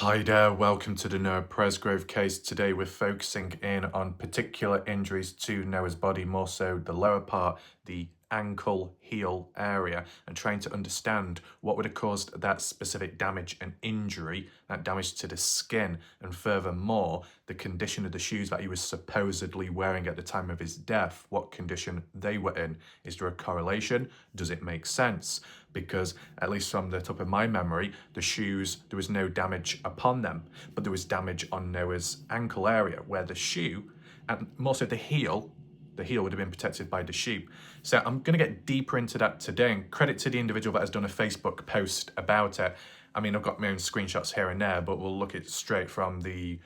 Hi there, welcome to the Noah Presgrove case. Today we're focusing in on particular injuries to Noah's body, more so the lower part, the ankle heel area, and trying to understand what would have caused that specific damage and injury, that damage to the skin, and furthermore, the condition of the shoes that he was supposedly wearing at the time of his death, what condition they were in. Is there a correlation? Does it make sense? Because at least from the top of my memory, the shoes, there was no damage upon them, but there was damage on Noah's ankle area where the shoe, and more so the heel would have been protected by the shoe. So I'm going to get deeper into that today, and credit to the individual that has done a Facebook post about it. I mean, I've got my own screenshots here and there, but we'll look at it straight from the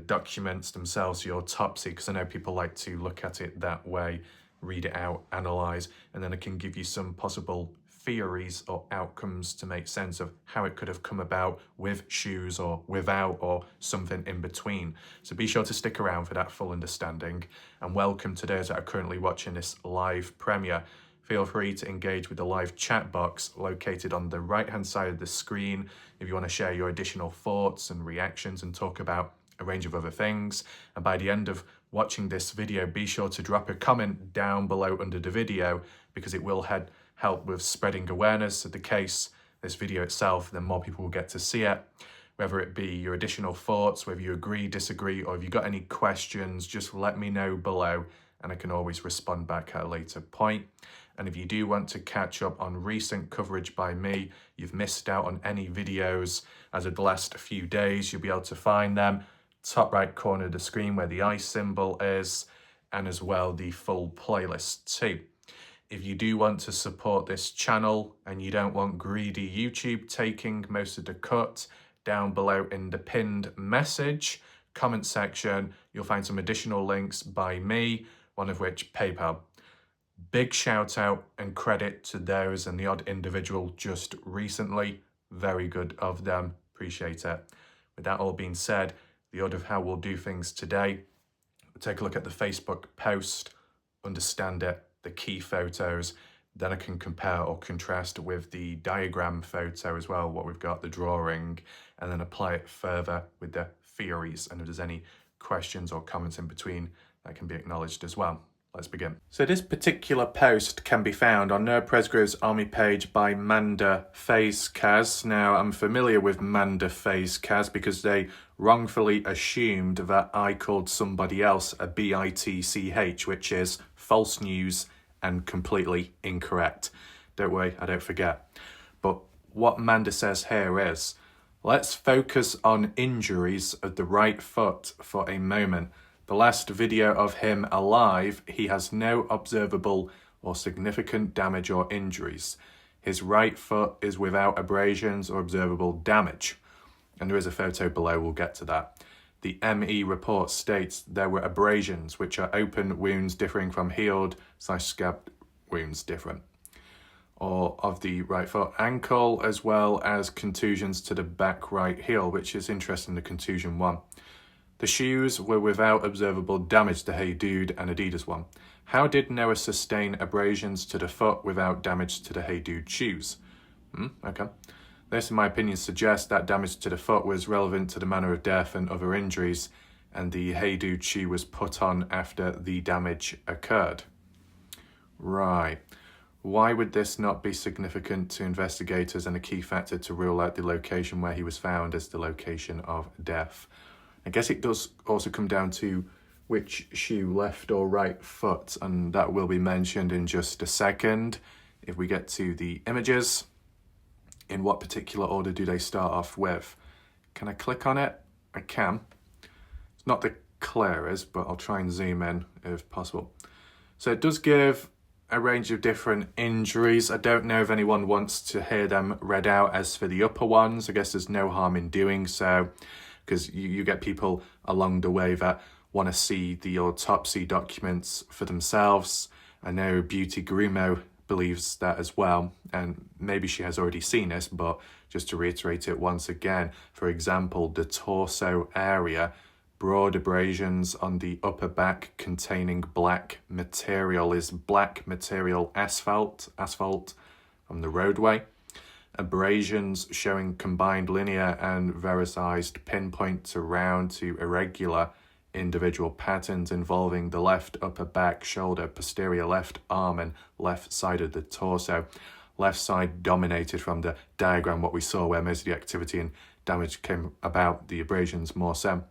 documents themselves, the autopsy, because I know people like to look at it that way, read it out, analyse, and then I can give you some possible theories or outcomes to make sense of how it could have come about with shoes or without or something in between. So be sure to stick around for that full understanding, and welcome to those that are currently watching this live premiere. Feel free to engage with the live chat box located on the right hand side of the screen if you want to share your additional thoughts and reactions and talk about a range of other things. And by the end of watching this video, be sure to drop a comment down below under the video, because it will help with spreading awareness of the case, this video itself, then more people will get to see it. Whether it be your additional thoughts, whether you agree, disagree, or if you got any questions, just let me know below and I can always respond back at a later point. And if you do want to catch up on recent coverage by me, you've missed out on any videos as of the last few days, you'll be able to find them top right corner of the screen where the eye symbol is, and as well the full playlist too. If you do want to support this channel and you don't want greedy YouTube taking most of the cut, down below in the pinned message comment section, you'll find some additional links by me, one of which PayPal. Big shout out and credit to those and the odd individual just recently. Very good of them. Appreciate it. With that all being said, the order of how we'll do things today, we'll take a look at the Facebook post, understand it, the key photos, then I can compare or contrast with the diagram photo as well, what we've got, the drawing, and then apply it further with the theories. And if there's any questions or comments in between, that can be acknowledged as well. Let's begin. So this particular post can be found on Noah Presgrove's army page by Manda Fazkaz. Now, I'm familiar with Manda Fazkaz because they wrongfully assumed that I called somebody else a bitch, which is false news and completely incorrect. Don't worry, I don't forget. But what Manda says here is, let's focus on injuries of the right foot for a moment. The last video of him alive, he has no observable or significant damage or injuries. His right foot is without abrasions or observable damage. And there is a photo below, we'll get to that. The ME report states there were abrasions, which are open wounds differing from healed/scabbed wounds different, or of the right foot ankle, as well as contusions to the back right heel, which is interesting, the contusion one. The shoes were without observable damage, the Hey Dude and Adidas one. How did Noah sustain abrasions to the foot without damage to the Hey Dude shoes? Okay. This, in my opinion, suggests that damage to the foot was relevant to the manner of death and other injuries, and the Hey Dude shoe was put on after the damage occurred. Right. Why would this not be significant to investigators and a key factor to rule out the location where he was found as the location of death? I guess it does also come down to which shoe, left or right foot, and that will be mentioned in just a second. If we get to the images, in what particular order do they start off with? Can I click on it? I can. It's not the clearest, but I'll try and zoom in if possible. So it does give a range of different injuries. I don't know if anyone wants to hear them read out. As for the upper ones, I guess there's no harm in doing so, because you get people along the way that want to see the autopsy documents for themselves. I know Beauty Grumo believes that as well, and maybe she has already seen this, but just to reiterate it once again, for example, the torso area, broad abrasions on the upper back containing black material is black material asphalt from the roadway. abrasions showing combined linear and verisized pinpoints around to irregular individual patterns involving the left upper back, shoulder, posterior left arm and left side of the torso. Left side dominated from the diagram, what we saw where most of the activity and damage came about, the abrasions more so.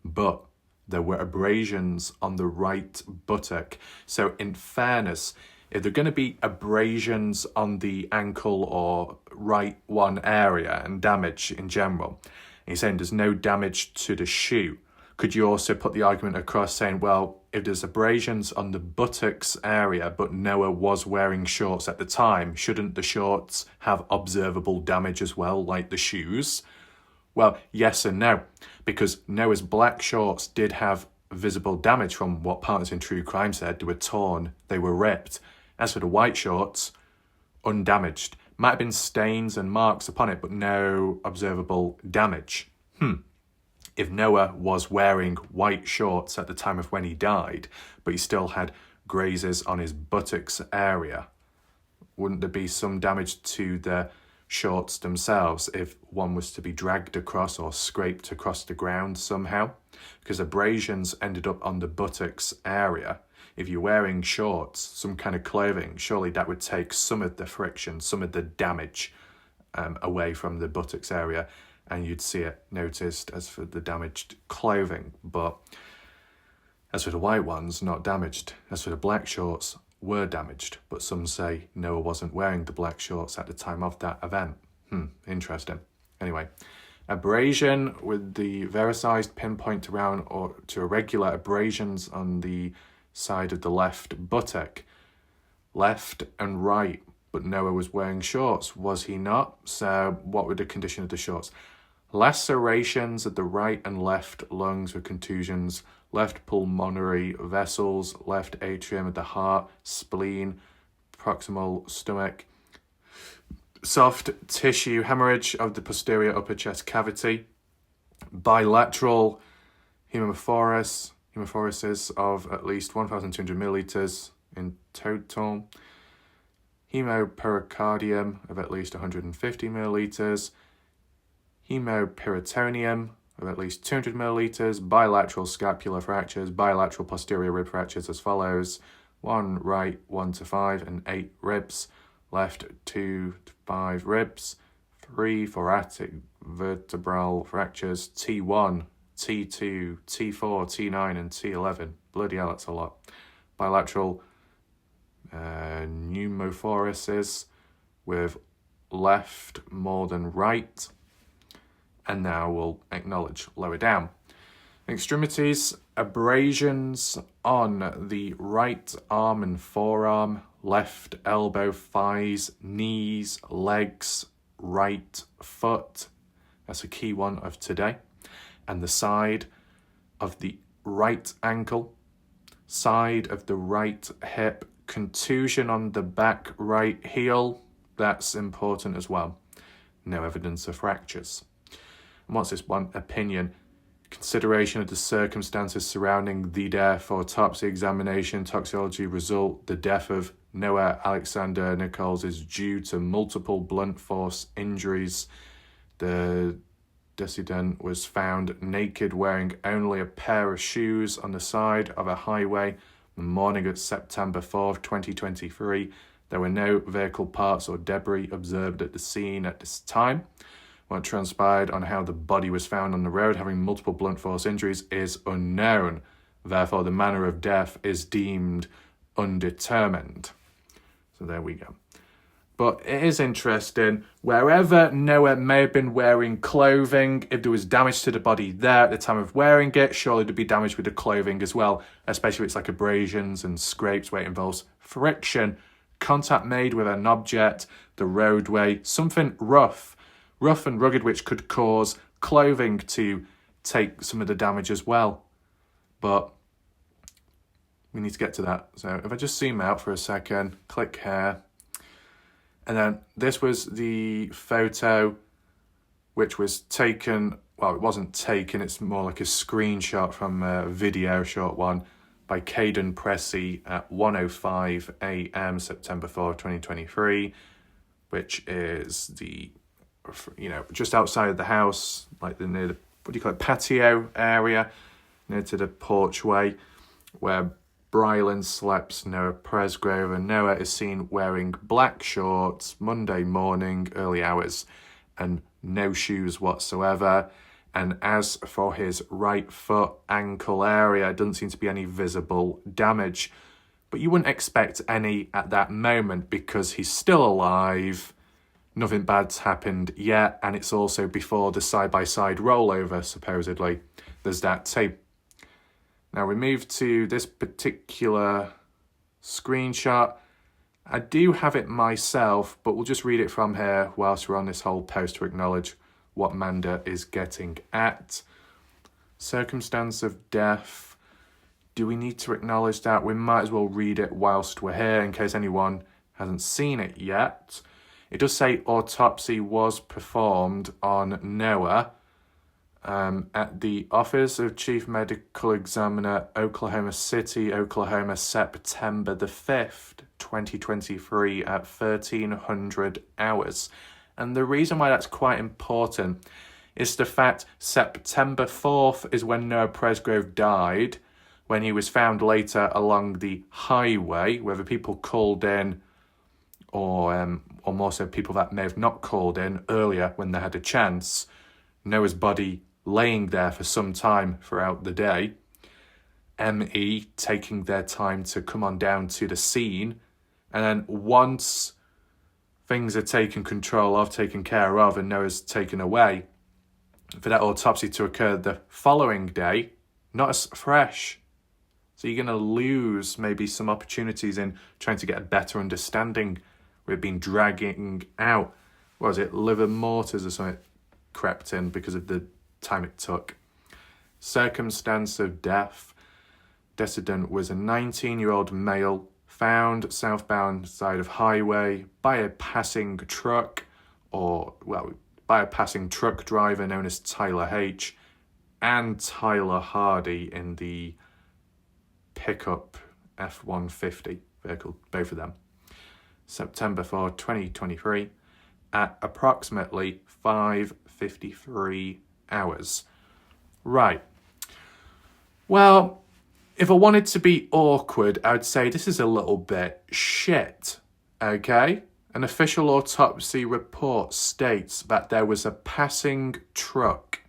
But there were abrasions on the right buttock. So in fairness, if there are going to be abrasions on the ankle or right one area and damage in general, and you're saying there's no damage to the shoe, could you also put the argument across saying, well, if there's abrasions on the buttocks area, but Noah was wearing shorts at the time, shouldn't the shorts have observable damage as well, like the shoes? Well, yes and no, because Noah's black shorts did have visible damage from what Partners in True Crime said. They were torn, they were ripped. As for the white shorts, undamaged. Might have been stains and marks upon it, but no observable damage. If Noah was wearing white shorts at the time of when he died, but he still had grazes on his buttocks area, wouldn't there be some damage to the shorts themselves if one was to be dragged across or scraped across the ground somehow? Because abrasions ended up on the buttocks area. If you're wearing shorts, some kind of clothing, surely that would take some of the friction, some of the damage away from the buttocks area, and you'd see it noticed as for the damaged clothing. But as for the white ones, not damaged. As for the black shorts, were damaged, but some say Noah wasn't wearing the black shorts at the time of that event. Interesting. Anyway, abrasion with the verisized pinpoint around or to irregular abrasions on the side of the left buttock. Left and right, but Noah was wearing shorts, was he not? So what were the condition of the shorts? Lacerations at the right and left lungs with contusions, left pulmonary vessels, left atrium of the heart, spleen, proximal stomach, soft tissue hemorrhage of the posterior upper chest cavity, bilateral hemophoresis of at least 1,200 milliliters in total, hemopericardium of at least 150 milliliters, hemoperitoneum of at least 200 milliliters, bilateral scapular fractures, bilateral posterior rib fractures as follows: 1 right, 1 to 5 and 8 ribs, left 2 to 5 ribs, 3 thoracic vertebral fractures, T1, T2, T4, T9 and T11. Bloody hell, that's a lot. Bilateral pneumophoresis with left more than right. And now we'll acknowledge lower down. Extremities, abrasions on the right arm and forearm, left elbow, thighs, knees, legs, right foot. That's a key one of today. And the side of the right ankle, side of the right hip, contusion on the back right heel. That's important as well. No evidence of fractures. And what's this one? Opinion. Consideration of the circumstances surrounding the death, autopsy examination, toxicology result. The death of Noah Alexander Nichols is due to multiple blunt force injuries. The decedent was found naked, wearing only a pair of shoes on the side of a highway the morning of September 4th, 2023. There were no vehicle parts or debris observed at the scene at this time. What transpired on how the body was found on the road having multiple blunt force injuries is unknown. Therefore, the manner of death is deemed undetermined. So there we go. But it is interesting, wherever Noah may have been wearing clothing, if there was damage to the body there at the time of wearing it, surely there'd be damage with the clothing as well, especially if it's like abrasions and scrapes where it involves friction, contact made with an object, the roadway, something rough and rugged, which could cause clothing to take some of the damage as well. But we need to get to that. So if I just zoom out for a second, click here. And then this was the photo which was taken, well, it wasn't taken, it's more like a screenshot from a video, short one, by Caden Pressey at 1:05 a.m. September 4, 2023. which is just outside of the house, like near the, patio area, near to the porchway, where Brylan slept Noah Presgrove, and Noah is seen wearing black shorts Monday morning, early hours, and no shoes whatsoever. And as for his right foot ankle area, doesn't seem to be any visible damage. But you wouldn't expect any at that moment because he's still alive. Nothing bad's happened yet, and it's also before the side-by-side rollover, supposedly. There's that too. Now we move to this particular screenshot. I do have it myself, but we'll just read it from here whilst we're on this whole post to acknowledge what Manda is getting at. Circumstance of death. Do we need to acknowledge that? We might as well read it whilst we're here in case anyone hasn't seen it yet. It does say autopsy was performed on Noah at the Office of Chief Medical Examiner, Oklahoma City, Oklahoma, September the 5th, 2023 at 1300 hours. And the reason why that's quite important is the fact September 4th is when Noah Presgrove died, when he was found later along the highway, whether people called in or more so people that may have not called in earlier when they had a chance. Noah's body laying there for some time throughout the day. ME taking their time to come on down to the scene. And then once things are taken care of, and Noah's taken away, for that autopsy to occur the following day, not as fresh. So you're going to lose maybe some opportunities in trying to get a better understanding. We've been dragging out, what was it, liver mortars or something crept in because of the time it took. Circumstance of death. Decedent was a 19-year-old male found southbound side of highway by a passing truck by a passing truck driver known as Tyler H. and Tyler Hardy in the pickup F-150 vehicle, both of them. September 4, 2023 at approximately 5:53 hours. Right. Well, if I wanted to be awkward, I would say this is a little bit shit, okay? An official autopsy report states that there was a passing truck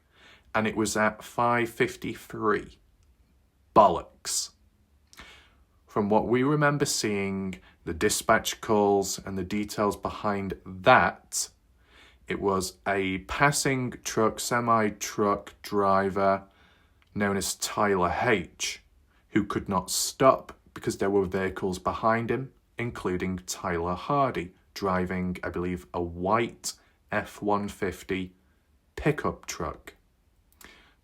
and it was at 5:53. Bollocks. From what we remember seeing, the dispatch calls and the details behind that, it was a passing truck, semi-truck driver known as Tyler H., who could not stop because there were vehicles behind him, including Tyler Hardy, driving, I believe, a white F-150 pickup truck.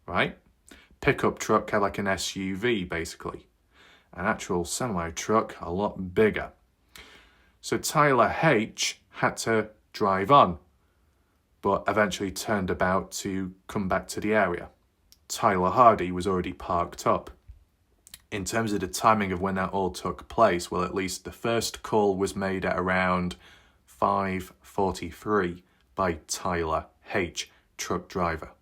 Right? Pickup truck had like an SUV, basically. An actual semi-truck, a lot bigger. So Tyler H. had to drive on, but eventually turned about to come back to the area. Tyler Hardy was already parked up. In terms of the timing of when that all took place, well, at least the first call was made at around 5:43 by Tyler H., truck driver.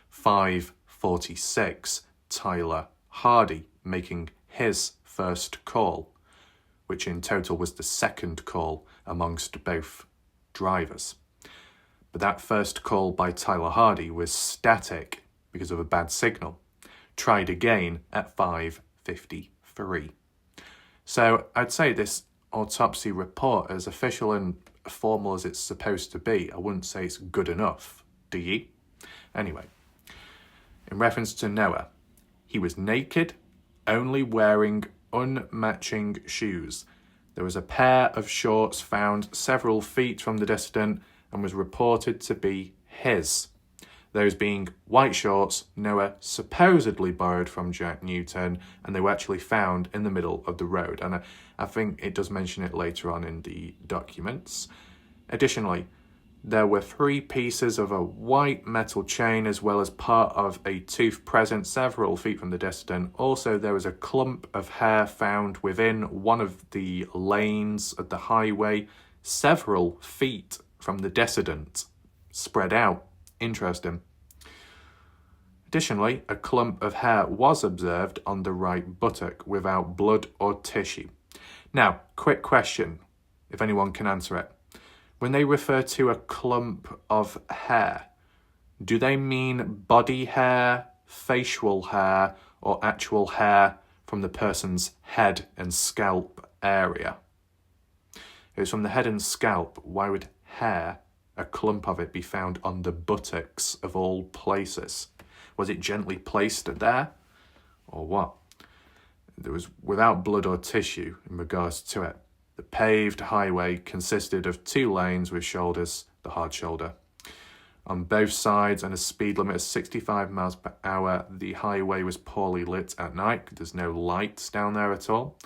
5:46, Tyler Hardy making his first call, which in total was the second call amongst both drivers. But that first call by Tyler Hardy was static because of a bad signal. Tried again at 5:53. So I'd say this autopsy report, as official and formal as it's supposed to be, I wouldn't say it's good enough, do you? Anyway, in reference to Noah, he was naked, only wearing unmatching shoes. There was a pair of shorts found several feet from the decedent and was reported to be his. Those being white shorts Noah supposedly borrowed from Jack Newton, and they were actually found in the middle of the road. And I think it does mention it later on in the documents. Additionally, there were 3 pieces of a white metal chain as well as part of a tooth present several feet from the decedent. Also, there was a clump of hair found within one of the lanes of the highway several feet from the decedent, spread out. Interesting. Additionally, a clump of hair was observed on the right buttock without blood or tissue. Now, quick question, if anyone can answer it. When they refer to a clump of hair, do they mean body hair, facial hair, or actual hair from the person's head and scalp area? If it's from the head and scalp, why would hair, a clump of it, be found on the buttocks of all places? Was it gently placed there, or what? There was without blood or tissue in regards to it. The paved highway consisted of 2 lanes with shoulders, the hard shoulder, on both sides, and a speed limit of 65 miles per hour. The highway was poorly lit at night. There's no lights down there at all.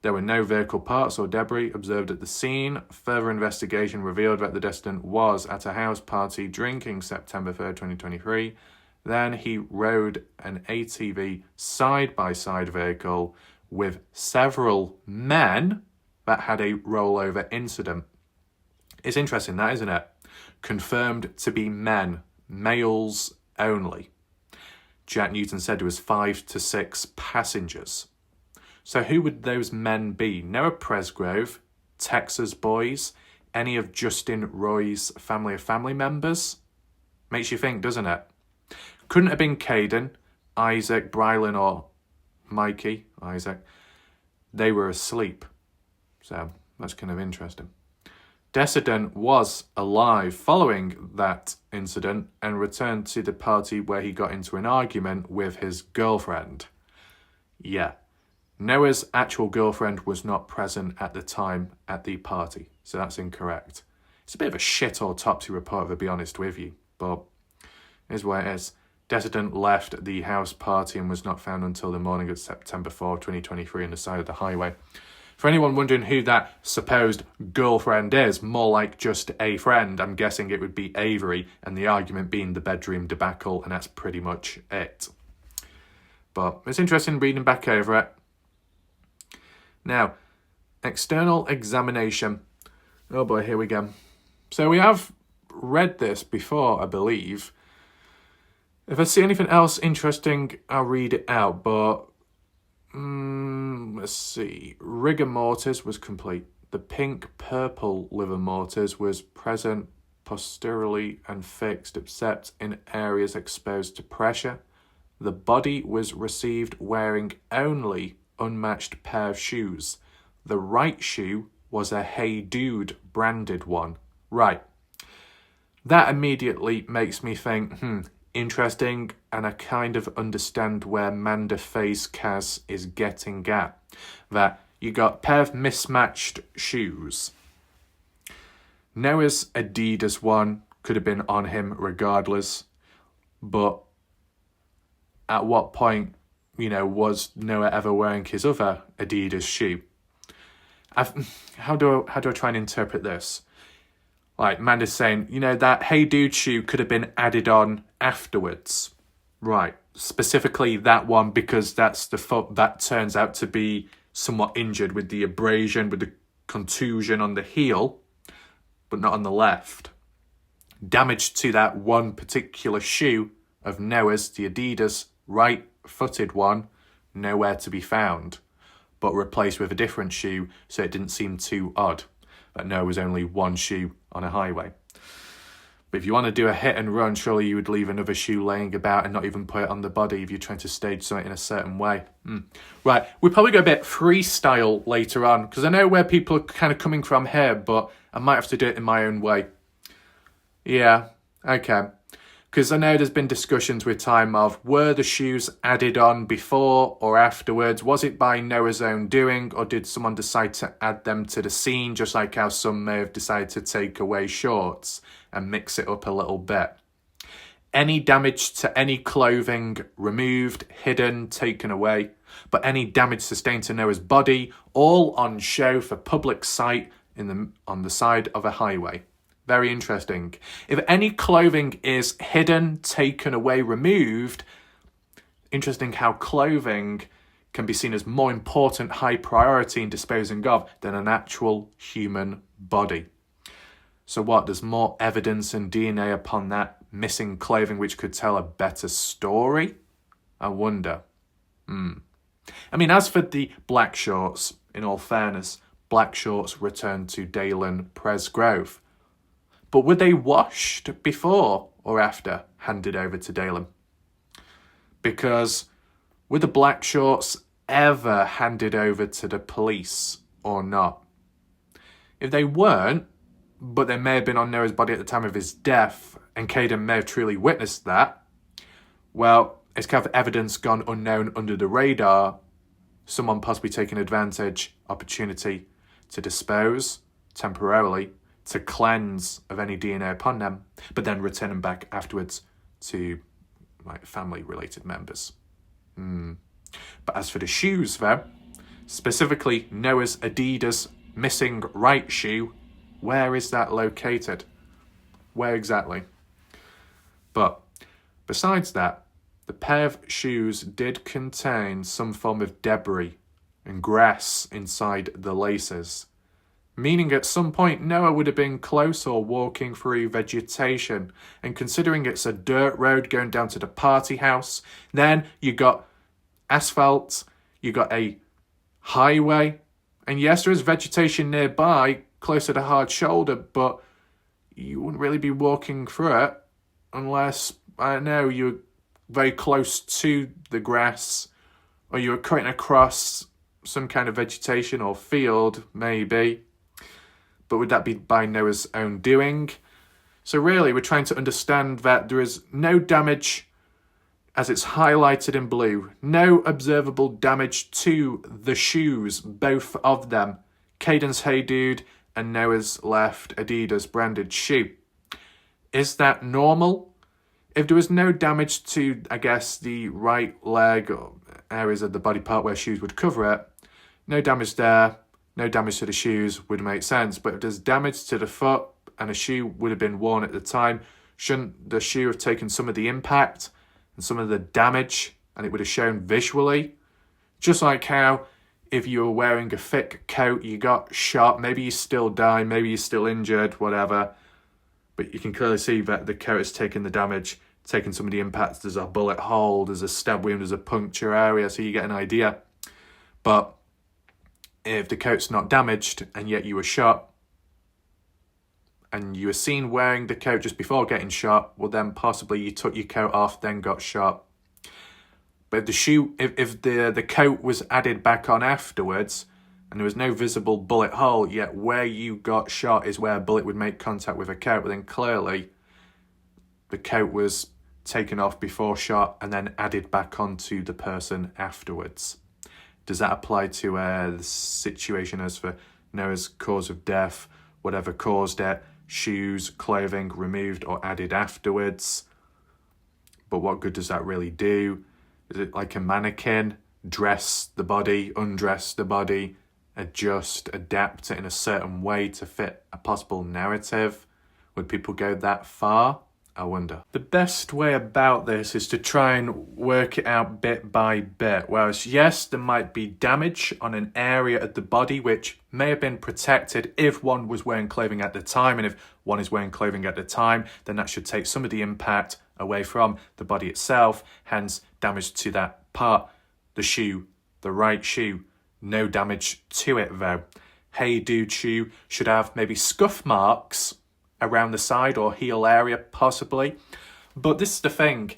There were no vehicle parts or debris observed at the scene. Further investigation revealed that the decedent was at a house party drinking September 3rd, 2023. Then he rode an ATV side-by-side vehicle with several men that had a rollover incident. It's interesting that, isn't it? Confirmed to be men, males only. Jack Newton said there was 5 to 6 passengers. So who would those men be? Noah Presgrove, Texas boys, any of Justin Roy's family members? Makes you think, doesn't it? Couldn't have been Caden, Isaac, Brylan, or Mikey, Isaac. They were asleep. So that's kind of interesting. Decedent was alive following that incident and returned to the party where he got into an argument with his girlfriend. Yeah. Noah's actual girlfriend was not present at the time at the party, so that's incorrect. It's a bit of a shit autopsy report, to be honest with you, but here's what it is. Decedent left the house party and was not found until the morning of September 4, 2023 on the side of the highway. For anyone wondering who that supposed girlfriend is, more like just a friend, I'm guessing it would be Avery, and the argument being the bedroom debacle, and that's pretty much it. But it's interesting reading back over it. Now, external examination. Oh boy, here we go. So we have read this before, I believe. If I see anything else interesting, I'll read it out, but let's see. Rigor mortis was complete. The pink-purple liver mortis was present posteriorly and fixed, except in areas exposed to pressure. The body was received wearing only unmatched pair of shoes. The right shoe was a Hey Dude branded one. Right. That immediately makes me think, interesting, and I kind of understand where Manda Face Kaz is getting at. That you got a pair of mismatched shoes. Noah's Adidas one could have been on him regardless, but at what point, was Noah ever wearing his other Adidas shoe? How do I try and interpret this? Like, Manda's saying, that Hey Dude shoe could have been added on afterwards. Right. Specifically that one, because that's the foot that turns out to be somewhat injured with the abrasion, with the contusion on the heel, but not on the left. Damage to that one particular shoe of Noah's, the Adidas right-footed one, nowhere to be found, but replaced with a different shoe, so it didn't seem too odd that Noah was only one shoe on a highway. But if you want to do a hit and run, surely you would leave another shoe laying about and not even put it on the body if you're trying to stage something in a certain way. Right, we'll probably go a bit freestyle later on, because I know where people are kind of coming from here, but I might have to do it in my own way. Yeah, okay. Because I know there's been discussions with time of, were the shoes added on before or afterwards? Was it by Noah's own doing, or did someone decide to add them to the scene, just like how some may have decided to take away shorts and mix it up a little bit? Any damage to any clothing removed, hidden, taken away, but any damage sustained to Noah's body, all on show for public sight on the side of a highway. Very interesting. If any clothing is hidden, taken away, removed, interesting how clothing can be seen as more important, high priority in disposing of than an actual human body. So what, there's more evidence and DNA upon that missing clothing which could tell a better story? I wonder. I mean, as for the black shorts, in all fairness, black shorts returned to Noah Presgrove. But were they washed before or after handed over to Noah? Because were the black shorts ever handed over to the police or not? If they weren't, but they may have been on Noah's body at the time of his death, and Caden may have truly witnessed that, well, it's kind of evidence gone unknown under the radar, someone possibly taking advantage, opportunity to dispose, temporarily, to cleanse of any DNA upon them, but then return them back afterwards to like family-related members. But as for the shoes, though, specifically Noah's Adidas missing right shoe, where is that located? Where exactly? But besides that, the pair of shoes did contain some form of debris and grass inside the laces, meaning at some point Noah would have been close or walking through vegetation, and considering it's a dirt road going down to the party house, then you got asphalt, you got a highway, and yes, there is vegetation nearby, close to the hard shoulder, but you wouldn't really be walking through it unless, I don't know, you're very close to the grass, or you were cutting across some kind of vegetation or field, maybe. But would that be by Noah's own doing? So really, we're trying to understand that there is no damage, as it's highlighted in blue, no observable damage to the shoes, both of them, Caden's Hey Dude and Noah's left Adidas branded shoe. Is that normal? If there was no damage to, I guess, the right leg or areas of the body part where shoes would cover it, no damage there, no damage to the shoes would make sense. But if there's damage to the foot and a shoe would have been worn at the time, shouldn't the shoe have taken some of the impact and some of the damage, and it would have shown visually? Just like how if you were wearing a thick coat, you got shot, maybe you still die, maybe you're still injured, whatever. But you can clearly see that the coat has taken the damage, taken some of the impacts. There's a bullet hole, there's a stab wound, there's a puncture area, so you get an idea. But if the coat's not damaged and yet you were shot, and you were seen wearing the coat just before getting shot, well then possibly you took your coat off, then got shot. But if the shoe, if the coat was added back on afterwards, and there was no visible bullet hole, yet where you got shot is where a bullet would make contact with a coat, but then clearly the coat was taken off before shot and then added back onto the person afterwards. Does that apply to the situation as for Noah's cause of death, whatever caused it, shoes, clothing removed or added afterwards? But what good does that really do? Is it like a mannequin? Dress the body, undress the body, adjust, adapt it in a certain way to fit a possible narrative? Would people go that far? I wonder. The best way about this is to try and work it out bit by bit. Whereas, yes, there might be damage on an area of the body which may have been protected if one was wearing clothing at the time. And if one is wearing clothing at the time, then that should take some of the impact away from the body itself. Hence, damage to that part, the shoe, the right shoe. No damage to it though. Hey Dude shoe should have maybe scuff marks around the side or heel area possibly. But this is the thing,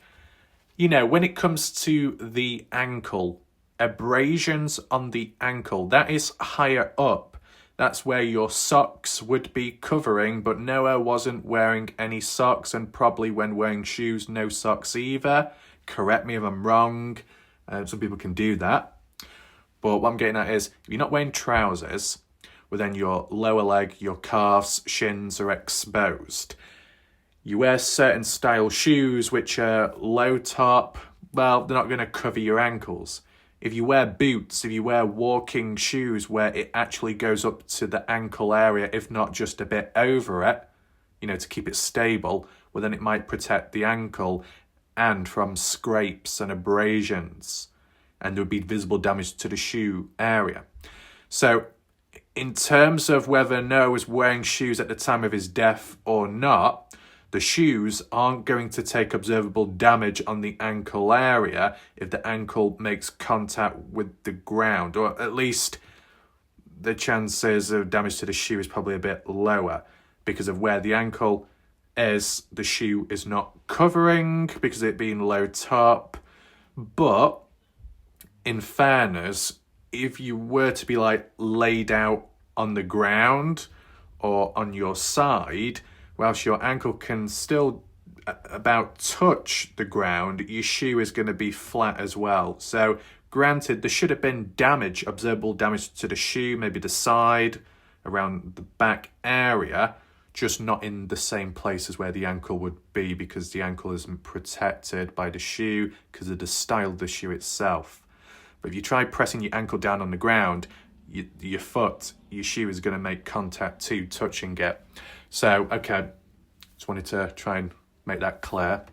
you know, when it comes to the ankle, abrasions on the ankle, that is higher up. That's where your socks would be covering, but Noah wasn't wearing any socks, and probably when wearing shoes, no socks either. Correct me if I'm wrong. Some people can do that. But what I'm getting at is, if you're not wearing trousers, well then your lower leg, your calves, shins are exposed. You wear certain style shoes which are low top, well, they're not going to cover your ankles. If you wear boots, if you wear walking shoes where it actually goes up to the ankle area, if not just a bit over it, you know, to keep it stable, well then it might protect the ankle and from scrapes and abrasions, and there would be visible damage to the shoe area. So In terms of whether Noah was wearing shoes at the time of his death or not, the shoes aren't going to take observable damage on the ankle area if the ankle makes contact with the ground, or at least the chances of damage to the shoe is probably a bit lower because of where the ankle is. The shoe is not covering because of it being low top. But in fairness, if you were to be like laid out on the ground or on your side, whilst your ankle can still about touch the ground, your shoe is going to be flat as well. So granted, there should have been damage, observable damage to the shoe, maybe the side, around the back area, just not in the same place as where the ankle would be because the ankle isn't protected by the shoe because of the style of the shoe itself. But if you try pressing your ankle down on the ground, your shoe is going to make contact too, touching it. So, okay, just wanted to try and make that clear.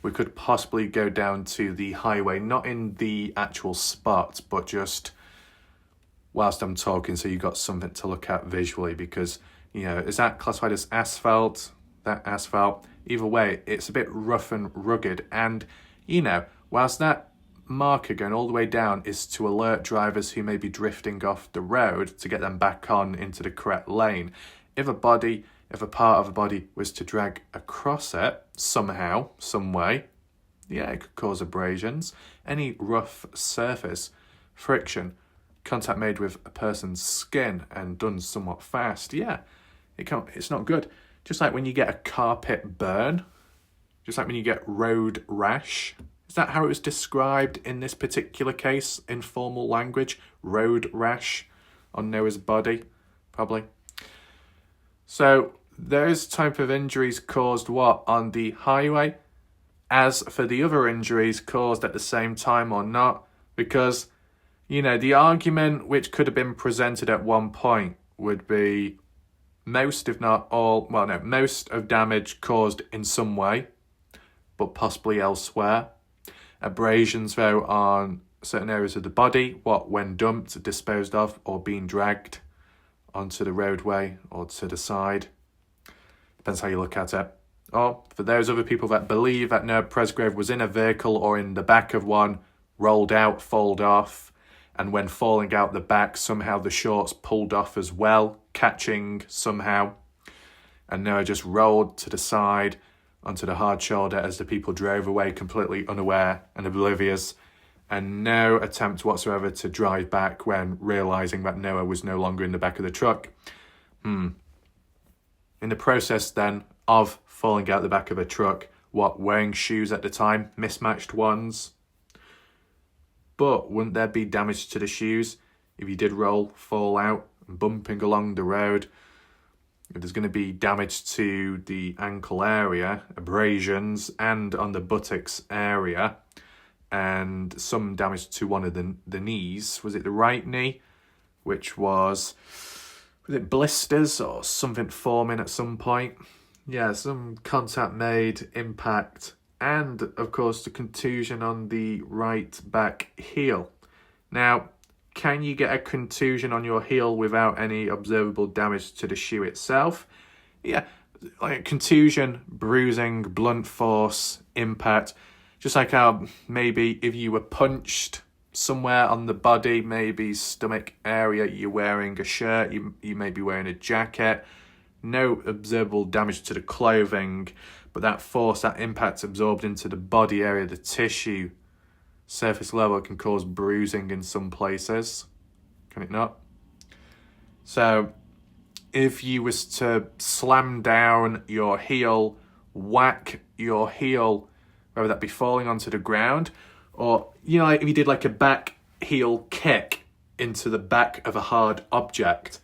We could possibly go down to the highway, not in the actual spot, but just whilst I'm talking, so you've got something to look at visually, because, you know, is that classified as asphalt? That asphalt? Either way, it's a bit rough and rugged. And, you know, whilst that marker going all the way down is to alert drivers who may be drifting off the road to get them back on into the correct lane. If a part of a body was to drag across it somehow, some way, yeah, it could cause abrasions. Any rough surface, friction, contact made with a person's skin and done somewhat fast, yeah, it's not good. Just like when you get a carpet burn, just like when you get road rash. Is that how it was described in this particular case in formal language? Road rash on Noah's body, probably. So those type of injuries caused what on the highway? As for the other injuries caused at the same time or not, because, you know, the argument which could have been presented at one point would be most, if not all, most of damage caused in some way, but possibly elsewhere. Abrasions, though, on certain areas of the body, what when dumped, disposed of, or being dragged onto the roadway or to the side. Depends how you look at it. Or for those other people that believe that Noah Presgrove was in a vehicle or in the back of one, rolled out, folded off, and when falling out the back, somehow the shorts pulled off as well, catching somehow, and Noah just rolled to the side onto the hard shoulder as the people drove away completely unaware and oblivious, and no attempt whatsoever to drive back when realising that Noah was no longer in the back of the truck. In the process then of falling out the back of a truck, wearing shoes at the time, mismatched ones? But wouldn't there be damage to the shoes if you did fall out, bumping along the road? If there's going to be damage to the ankle area, abrasions, and on the buttocks area, and some damage to one of the knees. Was it the right knee? Which was it blisters or something forming at some point? Yeah, some contact made, impact, and of course the contusion on the right back heel. Now, can you get a contusion on your heel without any observable damage to the shoe itself? Yeah, like contusion, bruising, blunt force, impact. Just like how maybe if you were punched somewhere on the body, maybe stomach area, you're wearing a shirt, you may be wearing a jacket. No observable damage to the clothing, but that force, that impact absorbed into the body area, the tissue, surface level can cause bruising in some places. Can it not? So if you was to slam down your heel, whack your heel, whether that be falling onto the ground, or, you know, if you did like a back heel kick into the back of a hard object,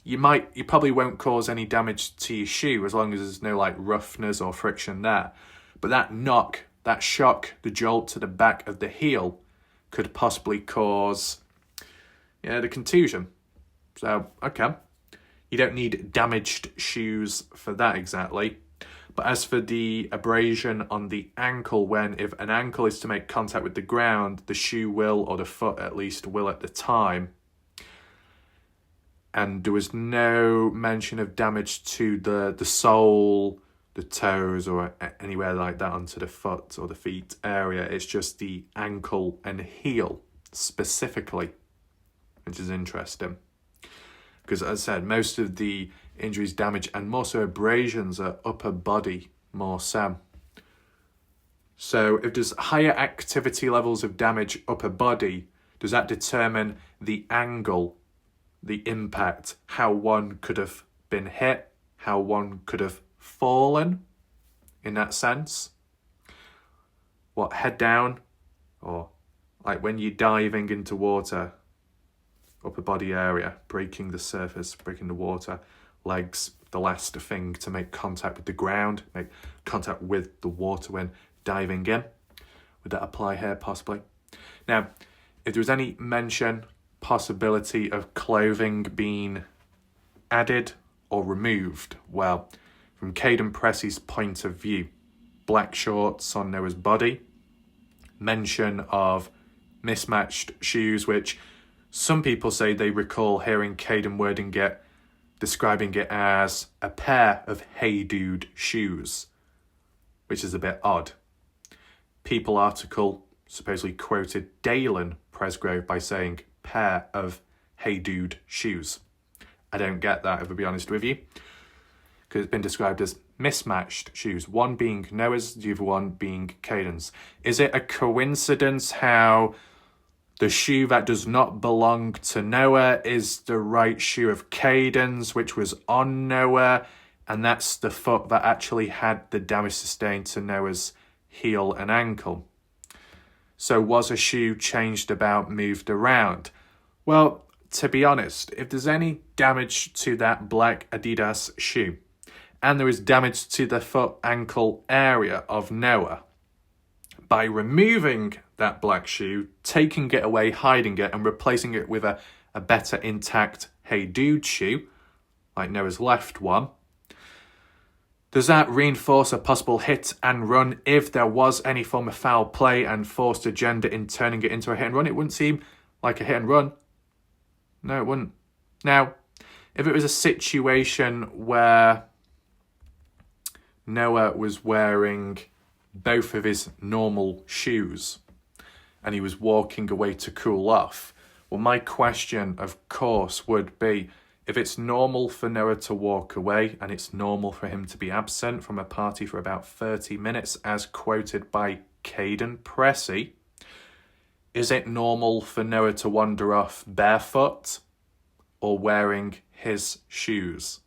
you probably won't cause any damage to your shoe as long as there's no like roughness or friction there. But that knock, that shock, the jolt to the back of the heel could possibly cause, the contusion. So, okay. You don't need damaged shoes for that exactly. But as for the abrasion on the ankle, if an ankle is to make contact with the ground, the shoe will, or the foot at least will at the time, and there was no mention of damage to the sole, the toes, or anywhere like that onto the foot or the feet area. It's just the ankle and heel specifically, which is interesting. Because as I said, most of the injuries, damage, and more so abrasions are upper body more so. So if there's higher activity levels of damage upper body, does that determine the angle, the impact, how one could have been hit, how one could have fallen in that sense? What, head down? Or like when you're diving into water, upper body area, breaking the surface, breaking the water, legs, the last thing to make contact with the ground, make contact with the water when diving in. Would that apply here possibly? Now, if there was any mention, possibility of clothing being added or removed, well, from Caden Pressey's point of view, black shorts on Noah's body, mention of mismatched shoes, which some people say they recall hearing Caden wording it, describing it as a pair of Hey Dude shoes, which is a bit odd. People article supposedly quoted Dalen Presgrove by saying pair of Hey Dude shoes. I don't get that, if I'll be honest with you, because it's been described as mismatched shoes, one being Noah's, the other one being Caden's. Is it a coincidence how the shoe that does not belong to Noah is the right shoe of Caden's, which was on Noah, and that's the foot that actually had the damage sustained to Noah's heel and ankle? So was a shoe changed about, moved around? Well, to be honest, if there's any damage to that black Adidas shoe, and there is damage to the foot ankle area of Noah, by removing that black shoe, taking it away, hiding it, and replacing it with a better intact Hey Dude shoe, like Noah's left one, does that reinforce a possible hit and run if there was any form of foul play and forced agenda in turning it into a hit and run? It wouldn't seem like a hit and run. No, it wouldn't. Now, if it was a situation where Noah was wearing both of his normal shoes and he was walking away to cool off, well, my question, of course, would be, if it's normal for Noah to walk away and it's normal for him to be absent from a party for about 30 minutes, as quoted by Caden Pressey, is it normal for Noah to wander off barefoot or wearing his shoes?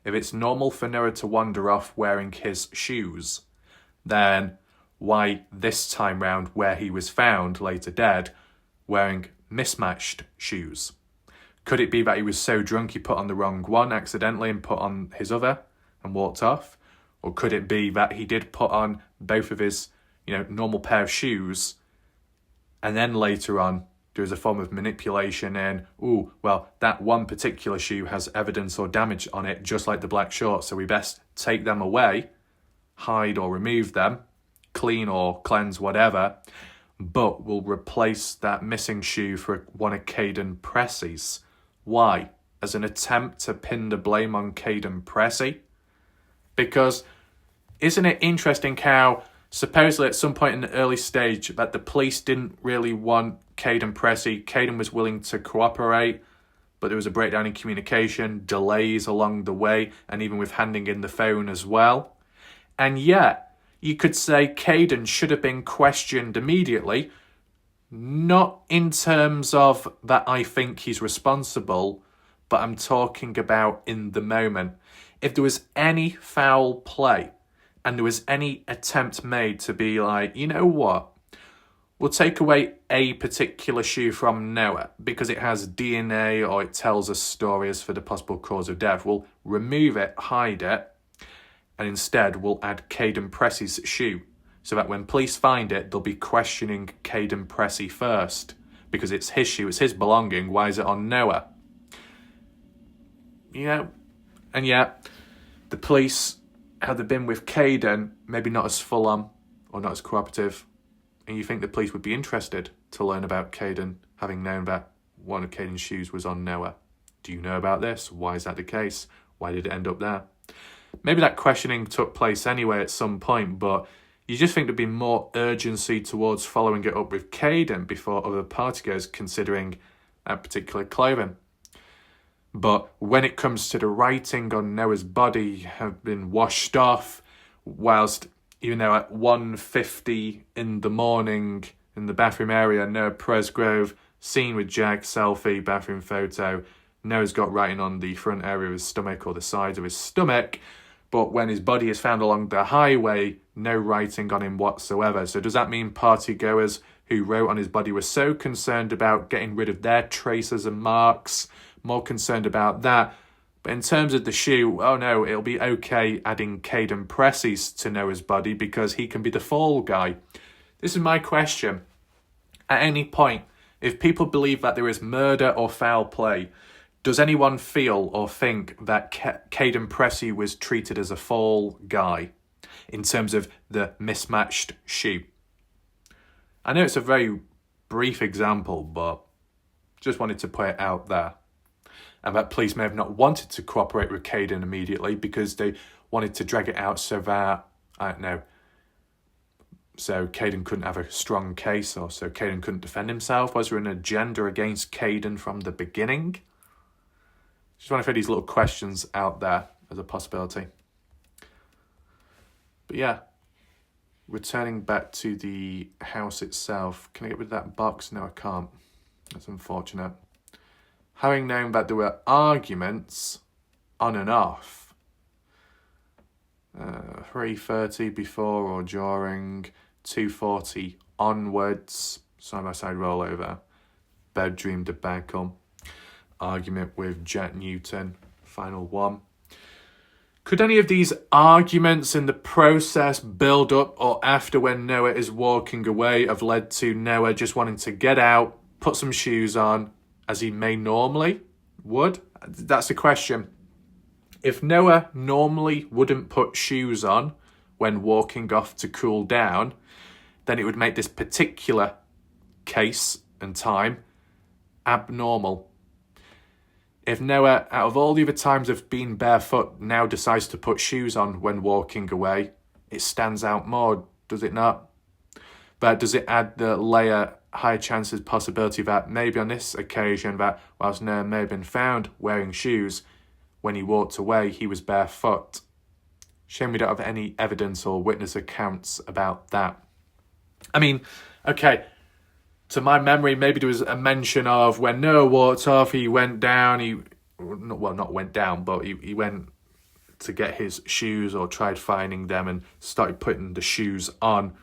If it's normal for Noah to wander off wearing his shoes, then why this time round, where he was found later dead, wearing mismatched shoes? Could it be that he was so drunk he put on the wrong one accidentally and put on his other and walked off? Or could it be that he did put on both of his, normal pair of shoes, and then later on there was a form of manipulation in, that one particular shoe has evidence or damage on it, just like the black shorts, so we best take them away, hide or remove them, clean or cleanse, whatever, but we'll replace that missing shoe for one of Caden Pressey's. Why? As an attempt to pin the blame on Caden Pressey? Because isn't it interesting how supposedly at some point in the early stage that the police didn't really want Caden Pressey. Caden was willing to cooperate, but there was a breakdown in communication, delays along the way, and even with handing in the phone as well. And yet, you could say Caden should have been questioned immediately, not in terms of that I think he's responsible, but I'm talking about in the moment. If there was any foul play and there was any attempt made to be like, you know what, we'll take away a particular shoe from Noah because it has DNA or it tells us stories for the possible cause of death. We'll remove it, hide it, and instead we'll add Caden Pressey's shoe so that when police find it, they'll be questioning Caden Pressey first because it's his shoe, it's his belonging. Why is it on Noah? And yet the police, had they been with Caden, maybe not as full on or not as cooperative, and you think the police would be interested to learn about Caden, having known that one of Caden's shoes was on Noah? Do you know about this? Why is that the case? Why did it end up there? Maybe that questioning took place anyway at some point, but you just think there'd be more urgency towards following it up with Caden before other partygoers considering that particular clothing. But when it comes to the writing on Noah's body have been washed off, whilst even though at 1:50 in the morning in the bathroom area, Noah Presgrove, seen with Jack, selfie, bathroom photo, Noah's got writing on the front area of his stomach or the sides of his stomach, but when his body is found along the highway, no writing on him whatsoever. So does that mean partygoers who wrote on his body were so concerned about getting rid of their traces and marks, more concerned about that? But in terms of the shoe, oh no, it'll be okay adding Caden Pressey's to Noah's body because he can be the fall guy. This is my question. At any point, if people believe that there is murder or foul play, does anyone feel or think that Caden Pressey was treated as a fall guy in terms of the mismatched shoe? I know it's a very brief example, but just wanted to put it out there. And that police may have not wanted to cooperate with Caden immediately because they wanted to drag it out so that, I don't know, so Caden couldn't have a strong case or so Caden couldn't defend himself. Was there an agenda against Caden from the beginning? Just want to throw these little questions out there as a possibility. But yeah, returning back to the house itself. Can I get rid of that box? No, I can't. That's unfortunate. Having known that there were arguments on and off, 3:30 before or during, 2:40 onwards, side-by-side rollover, bedroom debacle, argument with Jack Newton, final one. Could any of these arguments in the process, build up or after when Noah is walking away, have led to Noah just wanting to get out, put some shoes on, as he may normally would? That's the question. If Noah normally wouldn't put shoes on when walking off to cool down, then it would make this particular case and time abnormal. If Noah, out of all the other times of being barefoot, now decides to put shoes on when walking away, it stands out more, does it not? But does it add the layer high chances possibility that maybe on this occasion that whilst Noah may have been found wearing shoes, when he walked away he was barefoot? Shame we don't have any evidence or witness accounts about that. I mean, okay, to my memory, maybe there was a mention of when Noah walked off, he went down, not went down, but he went to get his shoes or tried finding them and started putting the shoes on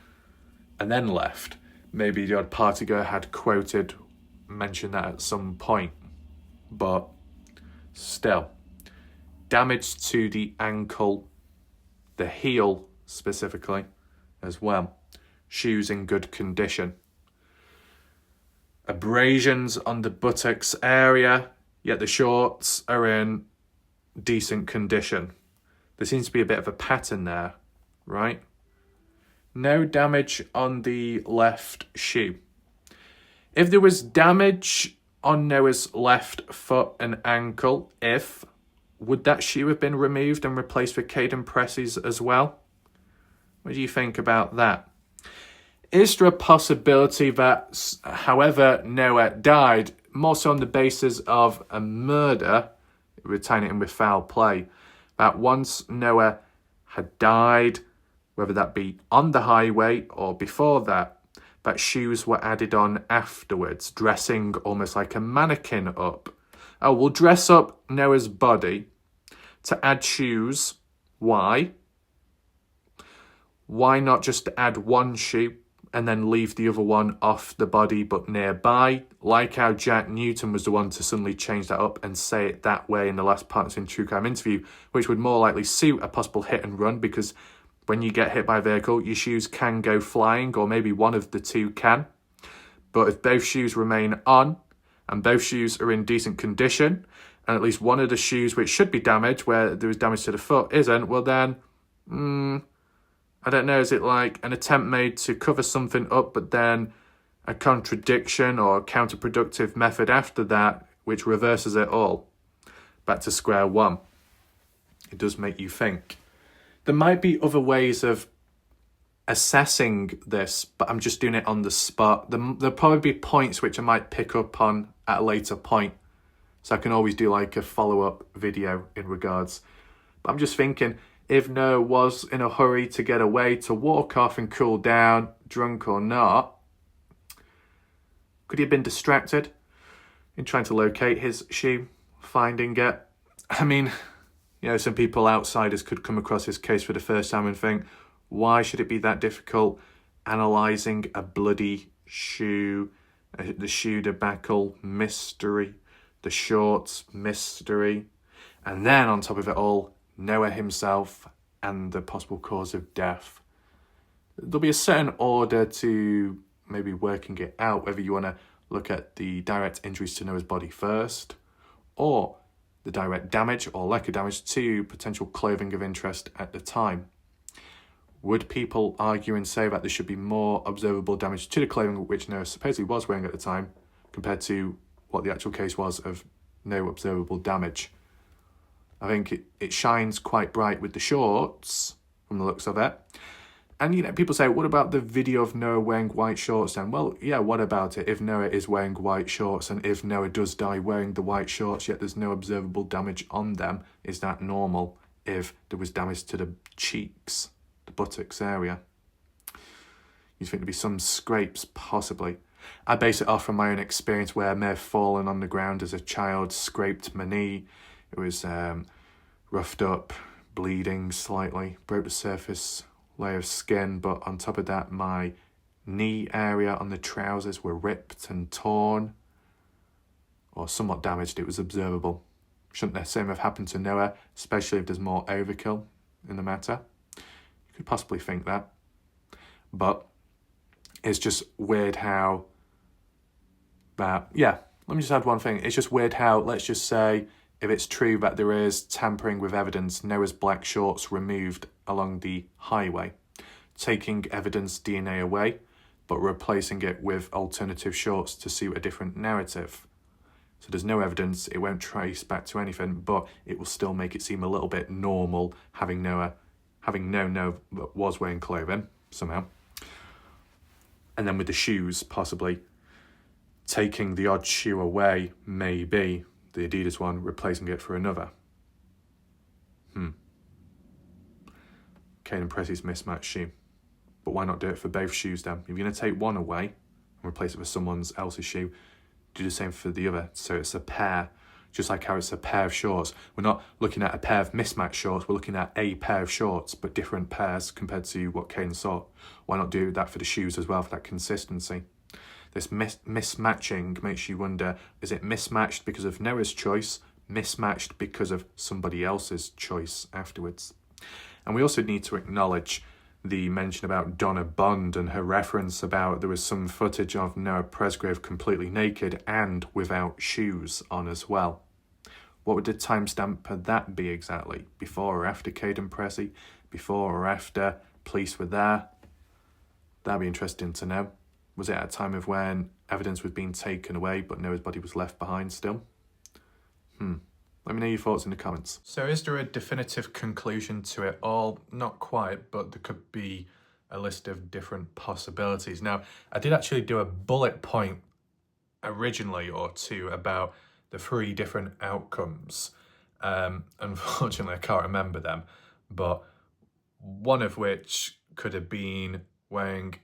and then left. Maybe the odd partygoer had mentioned that at some point, but still, damage to the ankle, the heel specifically as well. Shoes in good condition. Abrasions on the buttocks area, yet the shorts are in decent condition. There seems to be a bit of a pattern there, right? No damage on the left shoe. If there was damage on Noah's left foot and ankle, would that shoe have been removed and replaced with Caden Pressey's as well? What do you think about that? Is there a possibility that, however Noah died, more so on the basis of a murder, we're tying it in with foul play, that once Noah had died, whether that be on the highway or before that shoes were added on afterwards, dressing almost like a mannequin up. Oh, we'll dress up Noah's body to add shoes. Why? Why not just add one shoe and then leave the other one off the body but nearby? Like how Jack Newton was the one to suddenly change that up and say it that way in the last Partners in True Crime interview, which would more likely suit a possible hit and run, because when you get hit by a vehicle, your shoes can go flying, or maybe one of the two can. But if both shoes remain on and both shoes are in decent condition, and at least one of the shoes which should be damaged, where there is damage to the foot, isn't, well then, I don't know, is it like an attempt made to cover something up, but then a contradiction or counterproductive method after that, which reverses it all? back to square one. It does make you think. There might be other ways of assessing this, but I'm just doing it on the spot. There'll probably be points which I might pick up on at a later point, so I can always do like a follow-up video in regards. But I'm just thinking, if Noah was in a hurry to get away, to walk off and cool down, drunk or not, could he have been distracted in trying to locate his shoe, finding it? I mean, you know, some people, outsiders, could come across this case for the first time and think, why should it be that difficult analysing a bloody shoe, the shoe debacle, mystery, the shorts, mystery, and then on top of it all, Noah himself and the possible cause of death. There'll be a certain order to maybe working it out, whether you want to look at the direct injuries to Noah's body first, or the direct damage or lack of damage to potential clothing of interest at the time. Would people argue and say that there should be more observable damage to the clothing which Noah supposedly was wearing at the time compared to what the actual case was of no observable damage? I think it shines quite bright with the shorts from the looks of it. And, you know, people say, what about the video of Noah wearing white shorts then? Well, yeah, what about it? If Noah is wearing white shorts and if Noah does die wearing the white shorts, yet there's no observable damage on them, is that normal if there was damage to the cheeks, the buttocks area? You'd think there'd be some scrapes, possibly. I base it off from my own experience where I may have fallen on the ground as a child, scraped my knee. It was roughed up, bleeding slightly, broke the surface layer of skin, but on top of that, my knee area on the trousers were ripped and torn, or somewhat damaged. It was observable. Shouldn't the same have happened to Noah, especially if there's more overkill in the matter? You could possibly think that. But it's just weird how that, yeah, let me just add one thing. It's just weird how, let's just say, if it's true that there is tampering with evidence, Noah's black shorts removed along the highway, taking evidence DNA away, but replacing it with alternative shorts to suit a different narrative. So there's no evidence, it won't trace back to anything, but it will still make it seem a little bit normal having known Noah was wearing clothing somehow. And then with the shoes, possibly taking the odd shoe away, maybe the Adidas one, replacing it for another. Kane and Pressy's mismatched shoe. But why not do it for both shoes then? If you're going to take one away and replace it with someone else's shoe, do the same for the other. So it's a pair, just like how it's a pair of shorts. We're not looking at a pair of mismatched shorts, we're looking at a pair of shorts, but different pairs compared to what Kane saw. Why not do that for the shoes as well, for that consistency? This mismatching makes you wonder, is it mismatched because of Noah's choice, mismatched because of somebody else's choice afterwards? And we also need to acknowledge the mention about Donna Bond and her reference about there was some footage of Noah Presgrove completely naked and without shoes on as well. What would the timestamp for that be exactly? Before or after Caden Pressy? Before or after police were there? That'd be interesting to know. Was it at a time of when evidence was being taken away but Noah's body was left behind still? Let me know your thoughts in the comments. So is there a definitive conclusion to it all? Not quite, but there could be a list of different possibilities. Now, I did actually do a bullet point originally or two about the 3 different outcomes. Unfortunately, I can't remember them, but one of which could have been wearing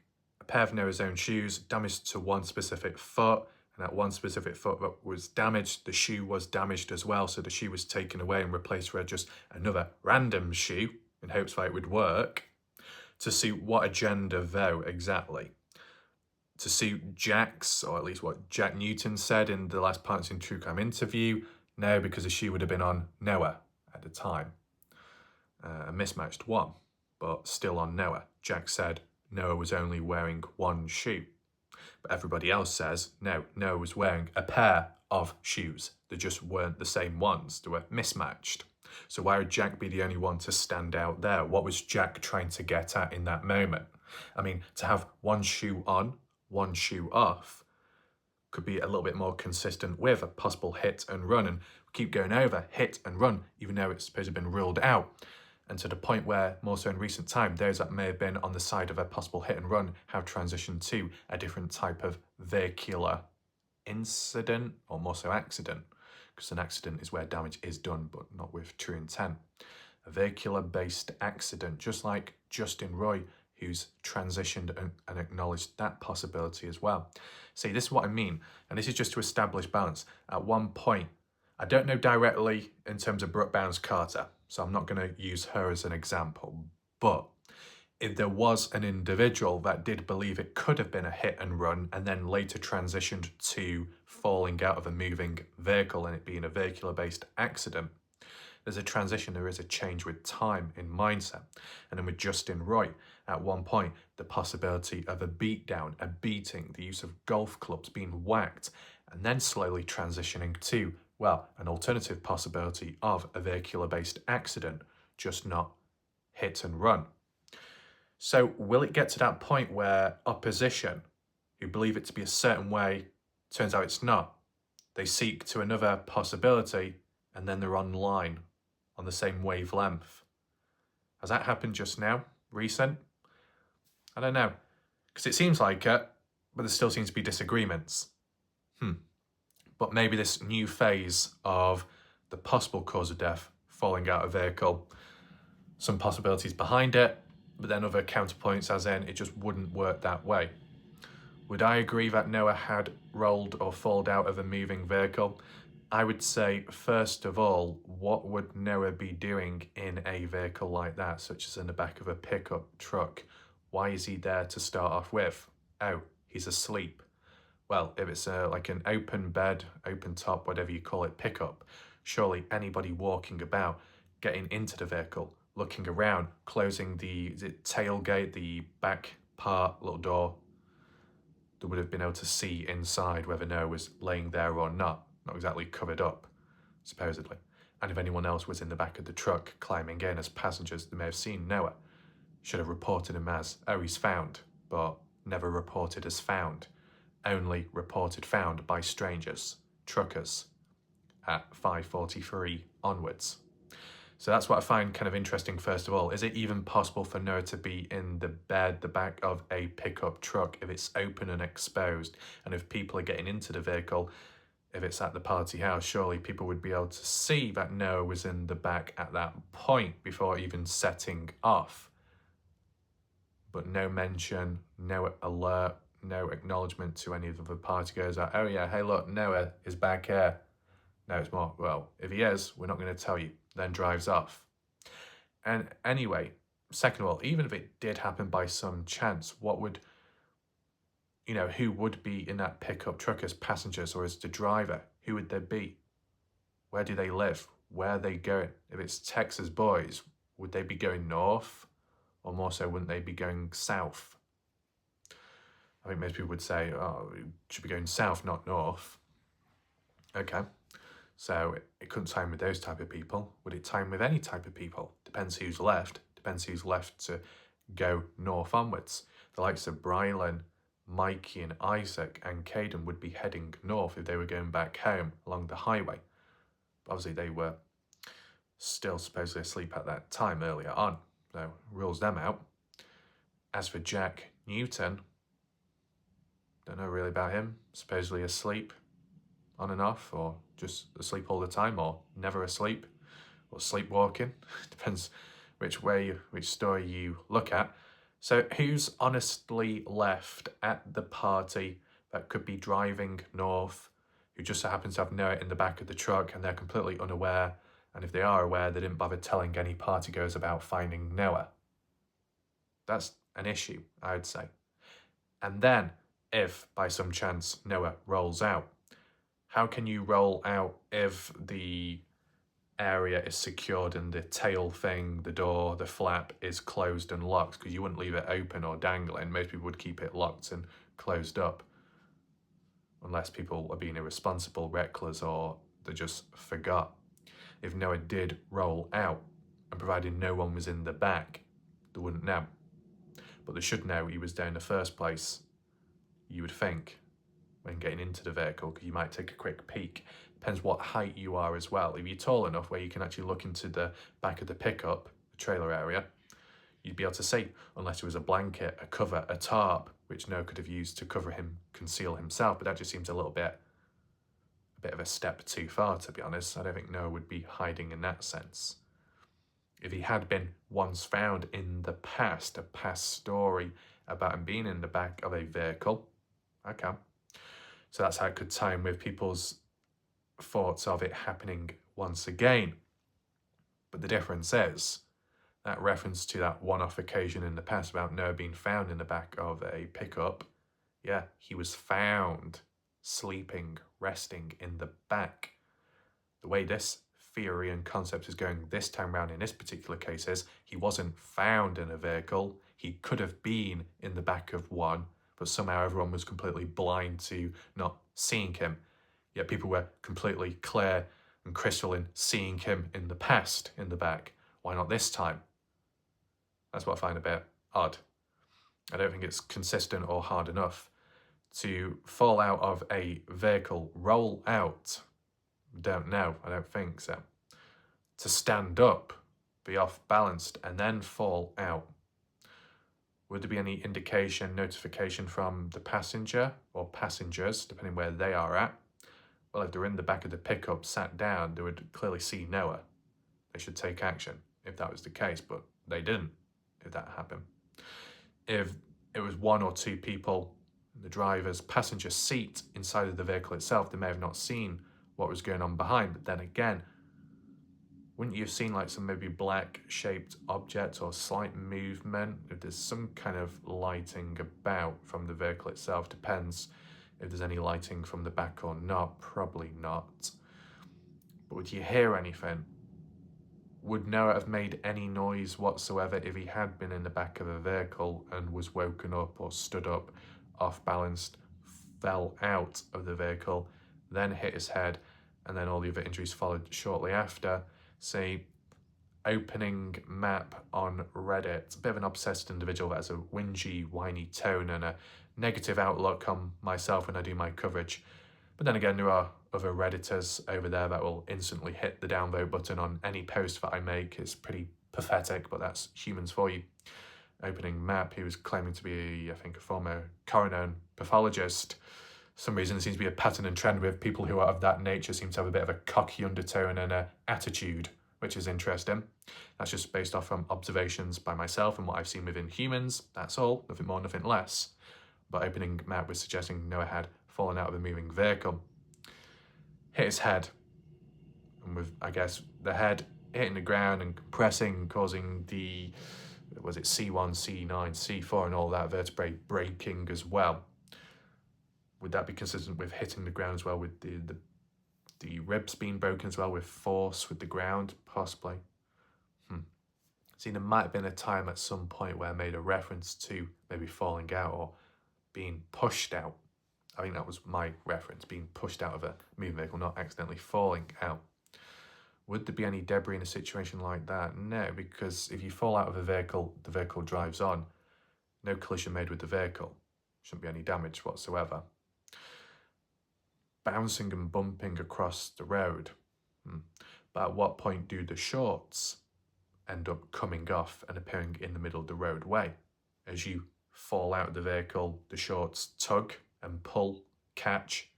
a pair of Noah's own shoes, damage to one specific foot, and that one specific foot that was damaged, the shoe was damaged as well, so the shoe was taken away and replaced with just another random shoe in hopes that it would work. To suit what agenda though, exactly? To suit Jack's, or at least what Jack Newton said in the last Partners in True Crime interview? No, because the shoe would have been on Noah at the time. A mismatched one, but still on Noah. Jack said Noah was only wearing one shoe. But everybody else says, no, Noah was wearing a pair of shoes. They just weren't the same ones. They were mismatched. So why would Jack be the only one to stand out there? What was Jack trying to get at in that moment? I mean, to have one shoe on, one shoe off, could be a little bit more consistent with a possible hit and run, and keep going over hit and run, even though it's supposed to have been ruled out. And to the point where, more so in recent time, those that may have been on the side of a possible hit and run have transitioned to a different type of vehicular incident, or more so accident, because an accident is where damage is done, but not with true intent. A vehicular-based accident, just like Justin Roy, who's transitioned and acknowledged that possibility as well. See, this is what I mean, and this is just to establish balance. At one point, I don't know directly in terms of Brooke Bounds-Carter, so I'm not going to use her as an example, but if there was an individual that did believe it could have been a hit and run and then later transitioned to falling out of a moving vehicle and it being a vehicular-based accident, there's a transition, there is a change with time in mindset. And then with Justin Roy, at one point, the possibility of a beatdown, a beating, the use of golf clubs, being whacked, and then slowly transitioning to, well, an alternative possibility of a vehicular-based accident, just not hit and run. So will it get to that point where opposition, who believe it to be a certain way, turns out it's not? They seek to another possibility and then they're online on the same wavelength. Has that happened just now? Recent? I don't know. Because it seems like it, but there still seems to be disagreements. But maybe this new phase of the possible cause of death, falling out of a vehicle, some possibilities behind it, but then other counterpoints as in it just wouldn't work that way. Would I agree that Noah had rolled or fallen out of a moving vehicle? I would say, first of all, what would Noah be doing in a vehicle like that, such as in the back of a pickup truck? Why is he there to start off with? Oh, he's asleep. Well, if it's like an open bed, open top, whatever you call it, pickup, surely anybody walking about, getting into the vehicle, looking around, closing the tailgate, the back part, little door, they would have been able to see inside whether Noah was laying there or not exactly covered up, supposedly. And if anyone else was in the back of the truck climbing in as passengers, they may have seen Noah. Should have reported him as, oh, he's found, but never reported as found. Only reported found by strangers, truckers, at 5:43 onwards. So that's what I find kind of interesting, first of all. Is it even possible for Noah to be in the bed, the back of a pickup truck, if it's open and exposed? And if people are getting into the vehicle, if it's at the party house, surely people would be able to see that Noah was in the back at that point before even setting off. But no mention, no alert, no acknowledgement to any of the party goers like, oh yeah, hey look, Noah is back here. No, it's more, well, if he is, we're not going to tell you, then drives off. And anyway, second of all, even if it did happen by some chance, what would, who would be in that pickup truck as passengers or as the driver? Who would they be? Where do they live? Where are they going? If it's Texas boys, would they be going north? Or more so, wouldn't they be going south? I think most people would say, oh, it should be going south, not north. Okay, so it couldn't time with those type of people. Would it time with any type of people? Depends who's left. Depends who's left to go north onwards. The likes of Brylan, Mikey and Isaac and Caden would be heading north if they were going back home along the highway. But obviously they were still supposedly asleep at that time earlier on, so rules them out. As for Jack Newton, don't know really about him. Supposedly asleep on and off, or just asleep all the time, or never asleep, or sleepwalking. Depends which story you look at. So who's honestly left at the party that could be driving north, who just so happens to have Noah in the back of the truck and they're completely unaware, and if they are aware, they didn't bother telling any partygoers about finding Noah? That's an issue, I would say. And then, if by some chance Noah rolls out, how can you roll out if the area is secured and the tail thing, the door, the flap is closed and locked? Because you wouldn't leave it open or dangling. Most people would keep it locked and closed up. Unless people are being irresponsible, reckless, or they just forgot. If Noah did roll out, and provided no one was in the back, they wouldn't know. But they should know he was there in the first place, you would think. when getting into the vehicle, because you might take a quick peek. Depends what height you are as well. If you're tall enough where you can actually look into the back of the pickup, the trailer area, you'd be able to see, unless it was a blanket, a cover, a tarp, which Noah could have used to cover him, conceal himself, but that just seems a bit of a step too far, to be honest. I don't think Noah would be hiding in that sense. If he had been once found in the past, a past story about him being in the back of a vehicle, okay. So that's how it could tie in with people's thoughts of it happening once again. But the difference is, that reference to that one-off occasion in the past about Noah being found in the back of a pickup, yeah, he was found sleeping, resting in the back. The way this theory and concept is going this time round in this particular case is, he wasn't found in a vehicle. He could have been in the back of one, but somehow everyone was completely blind to not seeing him. Yet people were completely clear and crystalline seeing him in the past in the back. Why not this time? That's what I find a bit odd. I don't think it's consistent or hard enough to fall out of a vehicle, roll out. Don't know, I don't think so. To stand up, be off balanced, and then fall out. Would there be any indication, notification from the passenger or passengers, depending where they are at? Well, if they're in the back of the pickup, sat down, they would clearly see Noah. They should take action if that was the case, but they didn't, if that happened. If it was one or two people in the driver's passenger seat inside of the vehicle itself, they may have not seen what was going on behind. But then again, wouldn't you have seen like some maybe black shaped object or slight movement? If there's some kind of lighting about from the vehicle itself, depends if there's any lighting from the back or not, probably not. But would you hear anything? Would Noah have made any noise whatsoever if he had been in the back of a vehicle and was woken up or stood up, off balanced, fell out of the vehicle, then hit his head, and then all the other injuries followed shortly after? Say, opening map on Reddit, a bit of an obsessed individual that has a whingy, whiny tone and a negative outlook on myself when I do my coverage. But then again, there are other Redditors over there that will instantly hit the downvote button on any post that I make. It's pretty pathetic, but that's humans for you. Opening map, he was claiming to be, I think, a former coroner and pathologist. For some reason, there seems to be a pattern and trend with people who are of that nature seem to have a bit of a cocky undertone and an attitude, which is interesting. That's just based off from observations by myself and what I've seen within humans. That's all, nothing more, nothing less. But opening map was suggesting Noah had fallen out of a moving vehicle, hit his head, and with, I guess, the head hitting the ground and compressing, causing the, was it C1, C9, C4 and all that vertebrae breaking as well. Would that be consistent with hitting the ground as well, with the ribs being broken as well, with force with the ground, possibly? See, there might have been a time at some point where I made a reference to maybe falling out or being pushed out. I think that was my reference, being pushed out of a moving vehicle, not accidentally falling out. Would there be any debris in a situation like that? No, because if you fall out of a vehicle, the vehicle drives on. No collision made with the vehicle. Shouldn't be any damage whatsoever. Bouncing and bumping across the road. But at what point do the shorts end up coming off and appearing in the middle of the roadway? As you fall out of the vehicle, the shorts tug and pull, catch.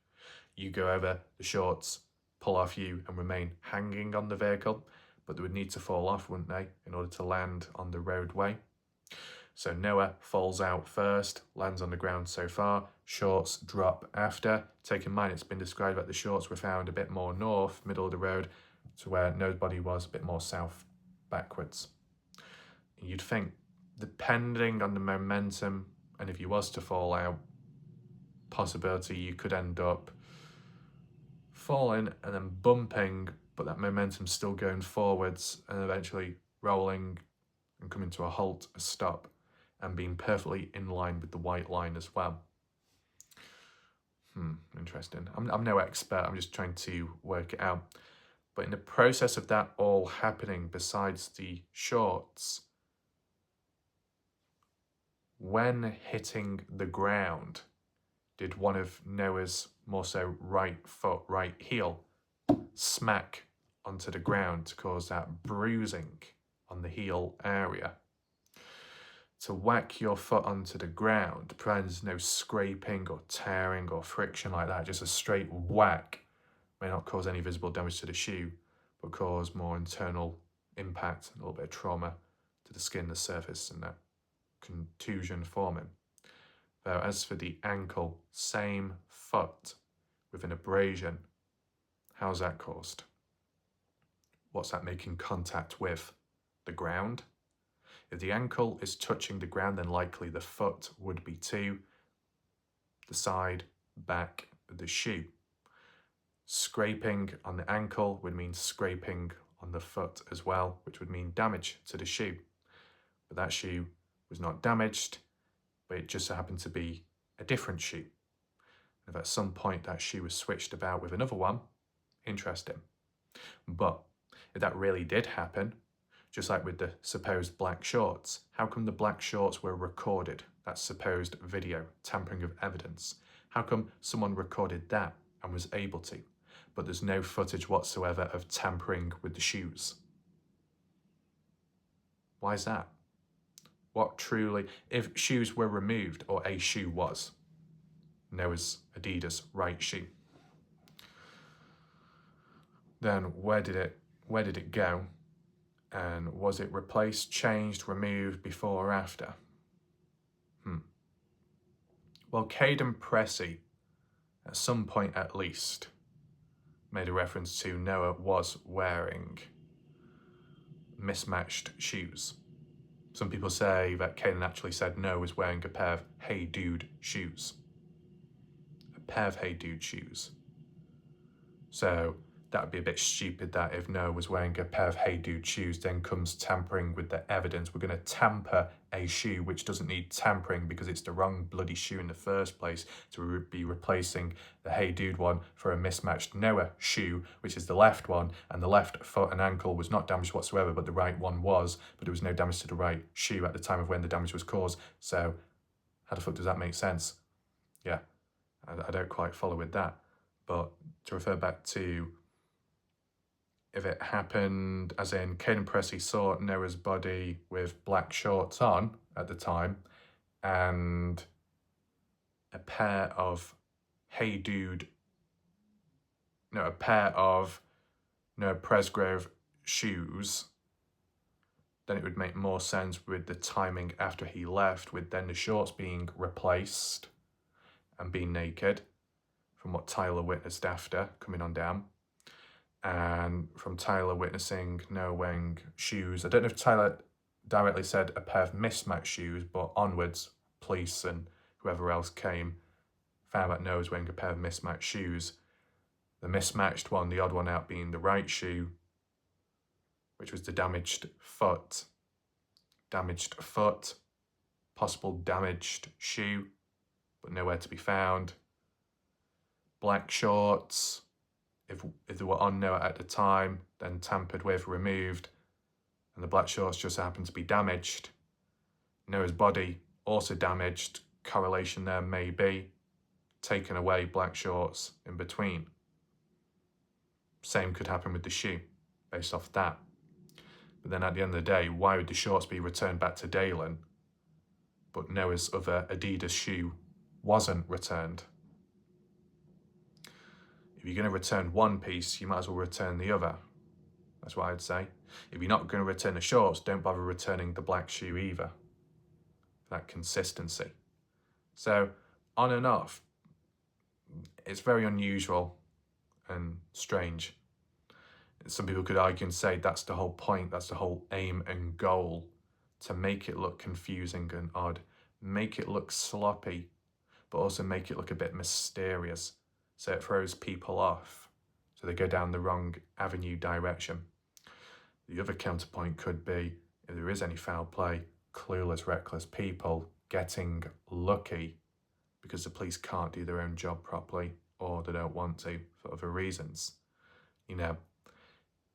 You go over, the shorts pull off you and remain hanging on the vehicle, but they would need to fall off, wouldn't they, in order to land on the roadway? So Noah falls out first, lands on the ground so far, shorts drop after. Take in mind, it's been described that the shorts were found a bit more north, middle of the road, to where Noah's body was a bit more south, backwards. You'd think, depending on the momentum, and if you was to fall out, possibility you could end up falling and then bumping, but that momentum's still going forwards and eventually rolling and coming to a halt, a stop, and being perfectly in line with the white line as well. Interesting. I'm no expert, I'm just trying to work it out. But in the process of that all happening, besides the shorts, when hitting the ground, did one of Noah's more so right foot, right heel, smack onto the ground to cause that bruising on the heel area. To whack your foot onto the ground, provides no scraping or tearing or friction like that, just a straight whack may not cause any visible damage to the shoe, but cause more internal impact, a little bit of trauma to the skin, the surface, and that contusion forming. Though as for the ankle, same foot with an abrasion. How's that caused? What's that making contact with? The ground? If the ankle is touching the ground, then likely the foot would be too. The side, back of the shoe. Scraping on the ankle would mean scraping on the foot as well, which would mean damage to the shoe. But that shoe was not damaged, but it just so happened to be a different shoe. If at some point that shoe was switched about with another one, interesting. But if that really did happen, just like with the supposed black shorts, how come the black shorts were recorded? That supposed video, tampering of evidence. How come someone recorded that and was able to, but there's no footage whatsoever of tampering with the shoes? Why is that? What truly, if shoes were removed, or a shoe was, Noah's Adidas right shoe, then where did it go? And was it replaced, changed, removed before or after? Well, Caden Pressey, at some point at least, made a reference to Noah was wearing mismatched shoes. Some people say that Caden actually said Noah was wearing a pair of Hey Dude shoes. A pair of Hey Dude shoes. So that would be a bit stupid that if Noah was wearing a pair of Hey Dude shoes, then comes tampering with the evidence. We're going to tamper a shoe which doesn't need tampering because it's the wrong bloody shoe in the first place, to be replacing the Hey Dude one for a mismatched Noah shoe, which is the left one, and the left foot and ankle was not damaged whatsoever, but the right one was, but there was no damage to the right shoe at the time of when the damage was caused. So how the fuck does that make sense? Yeah, I don't quite follow with that. But to refer back to if it happened, as in Caden Pressey saw Noah's body with black shorts on at the time and a pair of Noah Presgrove shoes, then it would make more sense with the timing after he left, with then the shorts being replaced and being naked, from what Tyler witnessed after coming on down. And from Tyler witnessing Noah wearing shoes, I don't know if Tyler directly said a pair of mismatched shoes, but onwards, police and whoever else came, found that Noah was wearing a pair of mismatched shoes. The mismatched one, the odd one out, being the right shoe, which was the damaged foot. Damaged foot, possible damaged shoe, but nowhere to be found. Black shorts, if they were on Noah at the time, then tampered with, removed, and the black shorts just happened to be damaged. Noah's body also damaged, correlation there may be, taken away, black shorts in between. Same could happen with the shoe, based off that. But then at the end of the day, why would the shorts be returned back to Dalen, but Noah's other Adidas shoe wasn't returned? If you're going to return one piece, you might as well return the other. That's what I'd say. If you're not going to return the shorts, don't bother returning the black shoe either. That consistency. So, on and off, it's very unusual and strange. Some people could argue and say that's the whole point, that's the whole aim and goal, to make it look confusing and odd, make it look sloppy, but also make it look a bit mysterious, so it throws people off, so they go down the wrong avenue direction. The other counterpoint could be, if there is any foul play, clueless, reckless people getting lucky because the police can't do their own job properly, or they don't want to for other reasons. You know,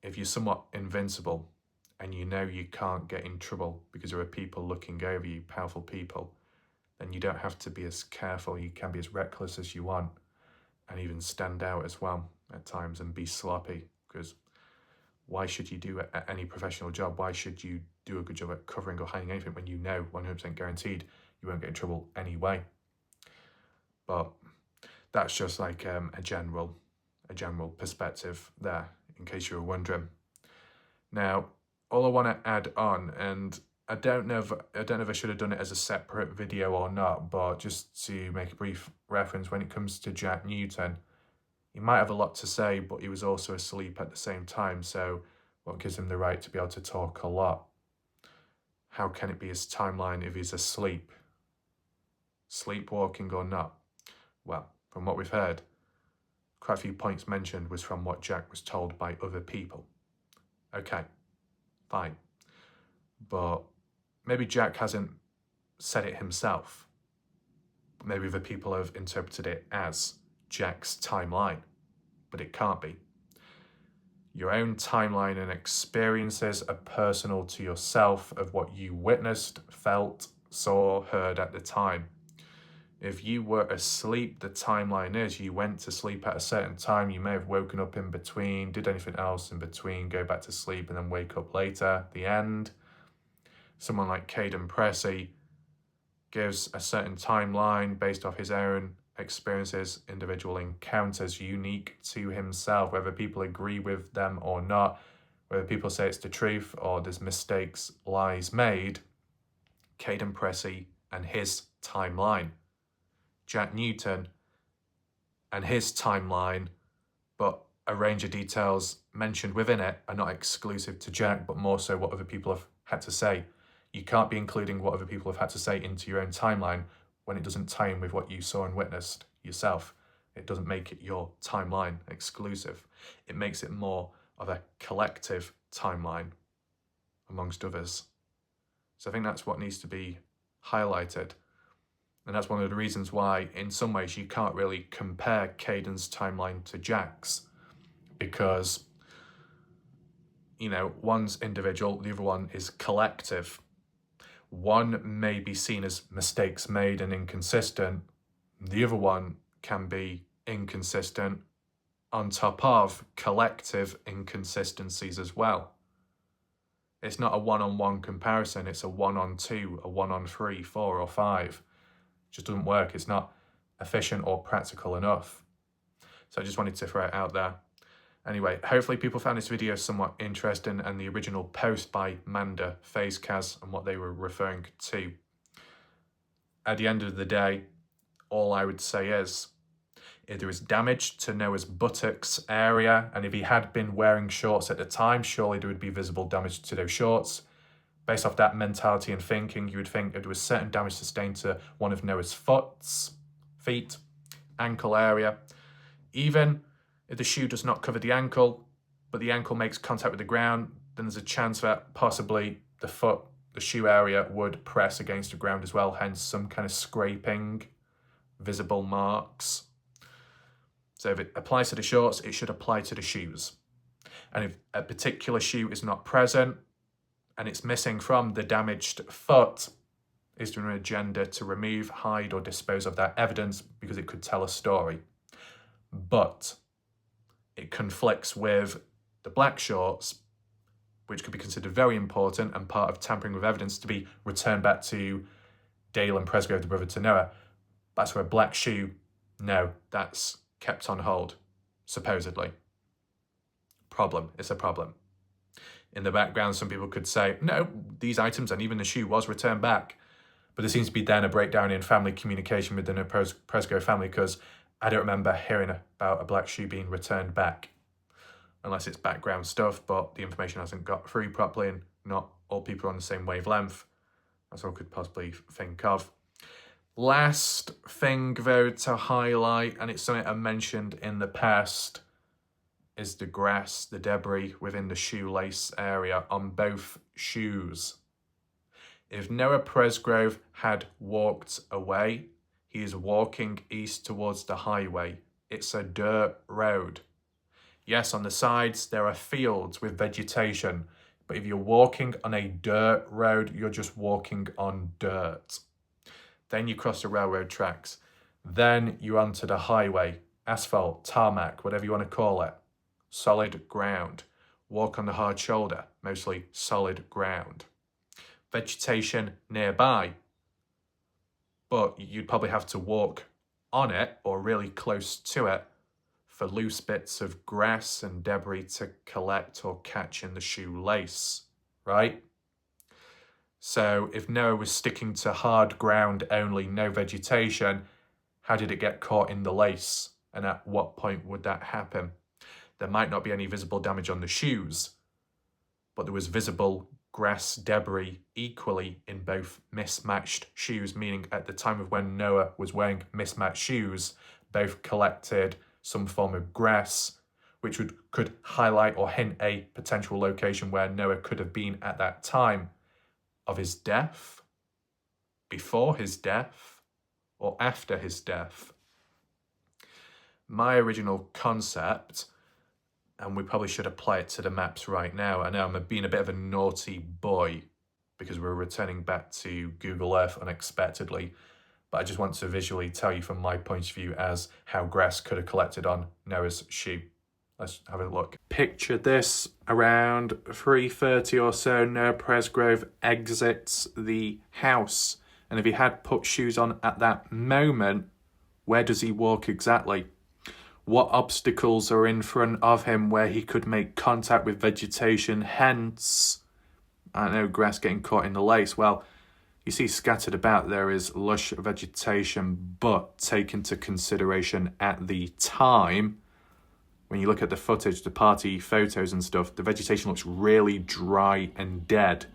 if you're somewhat invincible and you know you can't get in trouble because there are people looking over you, powerful people, then you don't have to be as careful. You can be as reckless as you want and even stand out as well at times and be sloppy, because why should you do any professional job? Why should you do a good job at covering or hiding anything when you know 100% guaranteed you won't get in trouble anyway? But that's just like a general perspective there, in case you were wondering. Now, all I want to add on, and I don't know if I should have done it as a separate video or not, but just to make a brief reference, when it comes to Jack Newton, he might have a lot to say, but he was also asleep at the same time, so what gives him the right to be able to talk a lot? How can it be his timeline if he's asleep? Sleepwalking or not? Well, from what we've heard, quite a few points mentioned was from what Jack was told by other people. Okay, fine. But maybe Jack hasn't said it himself. Maybe other people have interpreted it as Jack's timeline, but it can't be. Your own timeline and experiences are personal to yourself of what you witnessed, felt, saw, heard at the time. If you were asleep, the timeline is you went to sleep at a certain time, you may have woken up in between, did anything else in between, go back to sleep and then wake up later, the end. Someone like Caden Pressey gives a certain timeline based off his own experiences, individual encounters, unique to himself, whether people agree with them or not, whether people say it's the truth or there's mistakes, lies made. Caden Pressey and his timeline. Jack Newton and his timeline, but a range of details mentioned within it are not exclusive to Jack, but more so what other people have had to say. You can't be including what other people have had to say into your own timeline when it doesn't tie in with what you saw and witnessed yourself. It doesn't make it your timeline exclusive. It makes it more of a collective timeline amongst others. So I think that's what needs to be highlighted. And that's one of the reasons why, in some ways, you can't really compare Caden's timeline to Jack's, because, you know, one's individual, the other one is collective. One may be seen as mistakes made and inconsistent. The other one can be inconsistent on top of collective inconsistencies as well. It's not a one-on-one comparison, it's a one-on-two, a one-on-3, 4 or 5. Just doesn't work. It's not efficient or practical enough. So I just wanted to throw it out there. Anyway, hopefully people found this video somewhat interesting and the original post by Manda, FazeCaz, and what they were referring to. At the end of the day, all I would say is, if there is damage to Noah's buttocks area, and if he had been wearing shorts at the time, surely there would be visible damage to those shorts. Based off that mentality and thinking, you would think that there was certain damage sustained to one of Noah's feet, ankle area. Even if the shoe does not cover the ankle, but the ankle makes contact with the ground, then there's a chance that possibly the shoe area would press against the ground as well, hence some kind of scraping, visible marks. So if it applies to the shorts, it should apply to the shoes. And if a particular shoe is not present, and it's missing from the damaged foot, is there an agenda to remove, hide, or dispose of that evidence because it could tell a story? But it conflicts with the black shorts, which could be considered very important and part of tampering with evidence to be returned back to Dale and Presgrove, the brother to Noah. That's where a black shoe, no, that's kept on hold, supposedly. Problem, it's a problem. In the background, some people could say, no, these items and even the shoe was returned back. But there seems to be then a breakdown in family communication within the Presgrove family, because I don't remember hearing about a black shoe being returned back. Unless it's background stuff, but the information hasn't got through properly and not all people are on the same wavelength. That's all I could possibly think of. Last thing, though, to highlight, and it's something I mentioned in the past, is the grass, the debris within the shoelace area on both shoes. If Noah Presgrove had walked away, he is walking east towards the highway. It's a dirt road. Yes, on the sides there are fields with vegetation, but if you're walking on a dirt road, you're just walking on dirt. Then you cross the railroad tracks. Then you're onto the highway, asphalt, tarmac, whatever you want to call it. Solid ground. Walk on the hard shoulder, mostly solid ground. Vegetation nearby, but you'd probably have to walk on it or really close to it for loose bits of grass and debris to collect or catch in the shoelace, right? So if Noah was sticking to hard ground only, no vegetation, how did it get caught in the lace? And at what point would that happen? There might not be any visible damage on the shoes, but there was visible grass debris equally in both mismatched shoes, meaning at the time of when Noah was wearing mismatched shoes, both collected some form of grass, which could highlight or hint a potential location where Noah could have been at that time of his death, before his death, or after his death. My original concept, and we probably should apply it to the maps right now. I know I'm being a bit of a naughty boy because we're returning back to Google Earth unexpectedly, but I just want to visually tell you from my point of view as how grass could have collected on Noah's shoe. Let's have a look. Picture this, around 3:30 or so, Noah Presgrove exits the house. And if he had put shoes on at that moment, where does he walk exactly? What obstacles are in front of him where he could make contact with vegetation, hence, I don't know, grass getting caught in the lace? Well, you see scattered about there is lush vegetation, but take into consideration at the time, when you look at the footage, the party photos and stuff, the vegetation looks really dry and dead.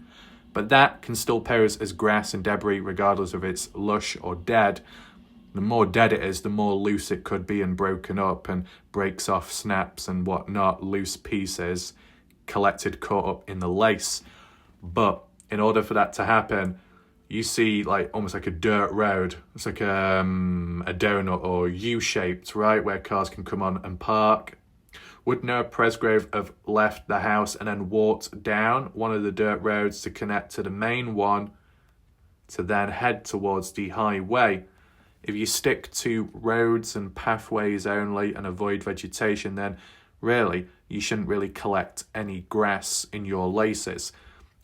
But that can still pose as grass and debris regardless of it's lush or dead. The more dead it is, the more loose it could be and broken up and breaks off, snaps and whatnot, loose pieces collected, caught up in the lace. But in order for that to happen, you see like almost like a dirt road. It's like a donut or U-shaped, right, where cars can come on and park. Would Noah Presgrove have left the house and then walked down one of the dirt roads to connect to the main one to then head towards the highway? If you stick to roads and pathways only and avoid vegetation, then really you shouldn't really collect any grass in your laces.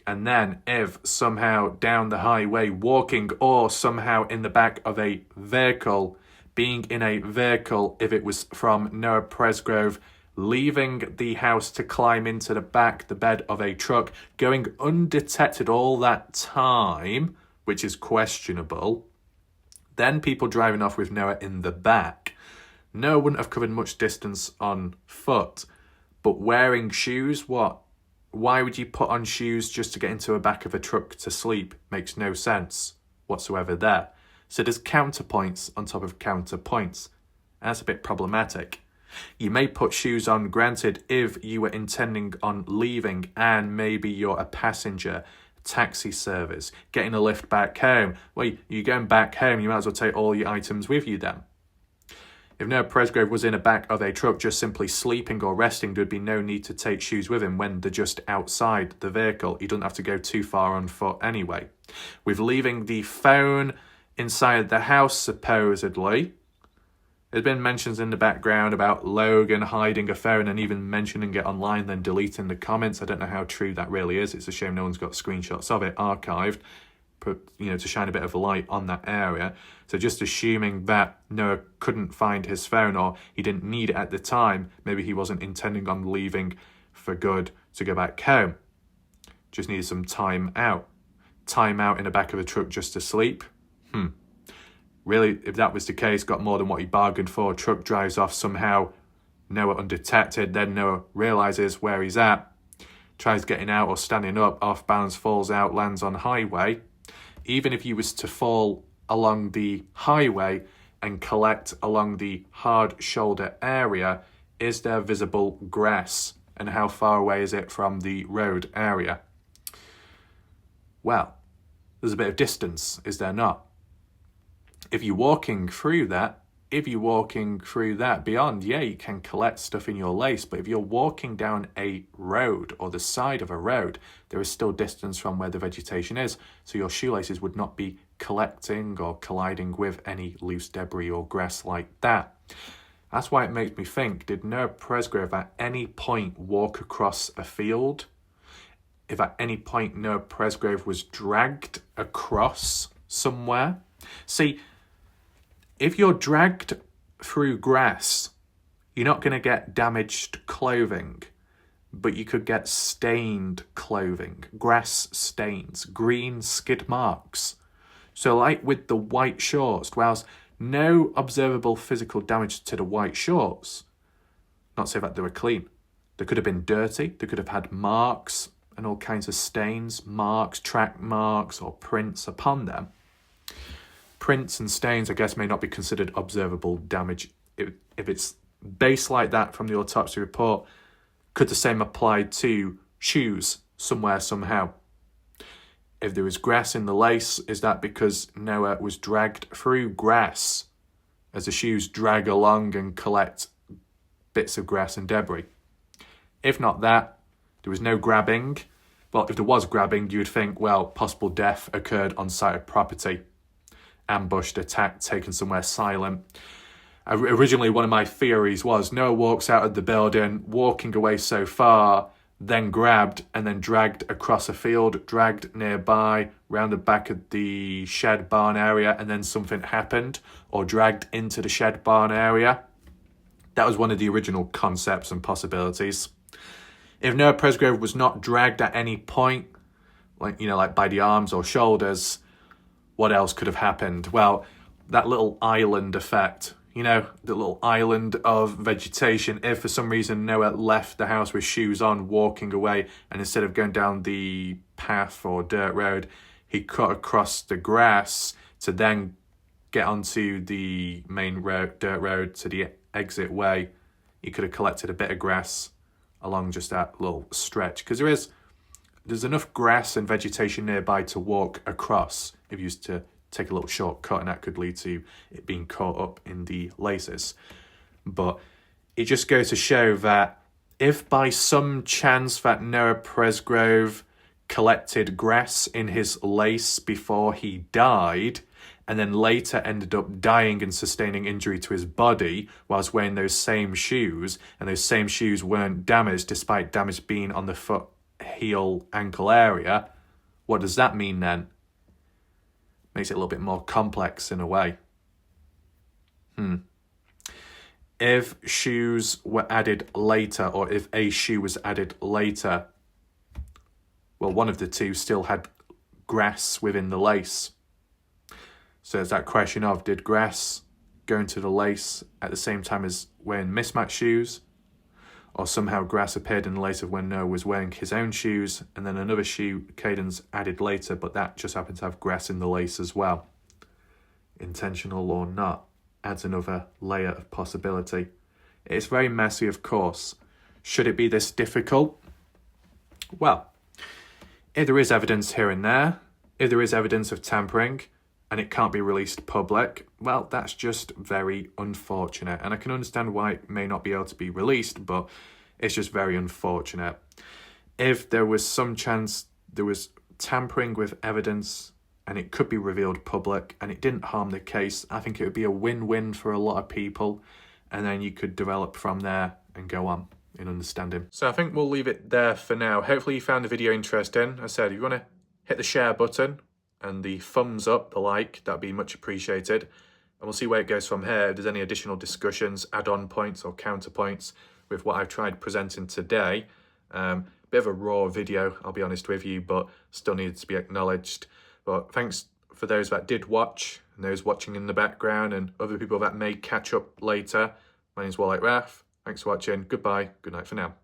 And then if somehow down the highway walking or somehow in the back of a vehicle, being in a vehicle, if it was from Noah Presgrove, leaving the house to climb into the bed of a truck, going undetected all that time, which is questionable, then people driving off with Noah in the back. Noah wouldn't have covered much distance on foot, but wearing shoes, what? Why would you put on shoes just to get into the back of a truck to sleep? Makes no sense whatsoever there. So there's counterpoints on top of counterpoints. And that's a bit problematic. You may put shoes on, granted, if you were intending on leaving and maybe you're a passenger, taxi service, getting a lift back home. Well, you're going back home, you might as well take all your items with you then. If Noah Presgrove was in the back of a truck just simply sleeping or resting, there'd be no need to take shoes with him when they're just outside the vehicle. He doesn't have to go too far on foot anyway. With leaving the phone inside the house, supposedly, there's been mentions in the background about Logan hiding a phone and even mentioning it online, then deleting the comments. I don't know how true that really is. It's a shame no one's got screenshots of it archived, to shine a bit of a light on that area. So just assuming that Noah couldn't find his phone or he didn't need it at the time, maybe he wasn't intending on leaving for good to go back home. Just needed some time out. Time out in the back of a truck just to sleep? Really, if that was the case, got more than what he bargained for, truck drives off somehow, Noah undetected, then Noah realises where he's at, tries getting out or standing up, off balance, falls out, lands on highway. Even if he was to fall along the highway and collect along the hard shoulder area, is there visible grass? And how far away is it from the road area? Well, there's a bit of distance, is there not? If you're walking through that beyond, yeah, you can collect stuff in your lace, but if you're walking down a road or the side of a road, there is still distance from where the vegetation is, so your shoelaces would not be collecting or colliding with any loose debris or grass like that. That's why it makes me think, did Noah Presgrove at any point walk across a field? If at any point Noah Presgrove was dragged across somewhere? See, if you're dragged through grass, you're not going to get damaged clothing, but you could get stained clothing, grass stains, green skid marks. So like with the white shorts, whilst no observable physical damage to the white shorts, not say that they were clean. They could have been dirty, they could have had marks and all kinds of stains, marks, track marks or prints upon them. Prints and stains, I guess, may not be considered observable damage. If it's based like that from the autopsy report, could the same apply to shoes somewhere, somehow? If there was grass in the lace, is that because Noah was dragged through grass as the shoes drag along and collect bits of grass and debris? If not that, there was no grabbing. Well, if there was grabbing, you'd think, well, possible death occurred on site of property. Ambushed, attacked, taken somewhere silent. Originally, one of my theories was Noah walks out of the building, walking away so far, then grabbed and then dragged across a field, dragged nearby, round the back of the shed barn area, and then something happened, or dragged into the shed barn area. That was one of the original concepts and possibilities. If Noah Presgrove was not dragged at any point, like by the arms or shoulders, what else could have happened? Well, that little island effect, the little island of vegetation. If for some reason Noah left the house with shoes on, walking away, and instead of going down the path or dirt road, he cut across the grass to then get onto the main road, dirt road, to the exit way, he could have collected a bit of grass along just that little stretch. Because there's enough grass and vegetation nearby to walk across if you used to take a little shortcut, and that could lead to it being caught up in the laces. But it just goes to show that if by some chance that Noah Presgrove collected grass in his lace before he died, and then later ended up dying and sustaining injury to his body whilst wearing those same shoes, and those same shoes weren't damaged despite damage being on the foot, heel, ankle area, what does that mean then? Makes it a little bit more complex in a way. If shoes were added later, or if a shoe was added later, well, one of the two still had grass within the lace. So it's that question of, did grass go into the lace at the same time as wearing mismatched shoes? Or somehow grass appeared in the lace of when Noah was wearing his own shoes, and then another shoe Cadence added later, but that just happened to have grass in the lace as well. Intentional or not, adds another layer of possibility. It's very messy, of course. Should it be this difficult? Well, if there is evidence here and there, if there is evidence of tampering, and it can't be released public, well, that's just very unfortunate. And I can understand why it may not be able to be released, but it's just very unfortunate. If there was some chance there was tampering with evidence and it could be revealed public and it didn't harm the case, I think it would be a win-win for a lot of people. And then you could develop from there and go on in understanding. So I think we'll leave it there for now. Hopefully you found the video interesting. I said, if you want to hit the share button and the thumbs up, the like, that'd be much appreciated. And we'll see where it goes from here. If there's any additional discussions, add-on points or counterpoints with what I've tried presenting today. Bit of a raw video, I'll be honest with you, but still needs to be acknowledged. But thanks for those that did watch, and those watching in the background, and other people that may catch up later. My name's Wallite Raff. Thanks for watching. Goodbye. Good night for now.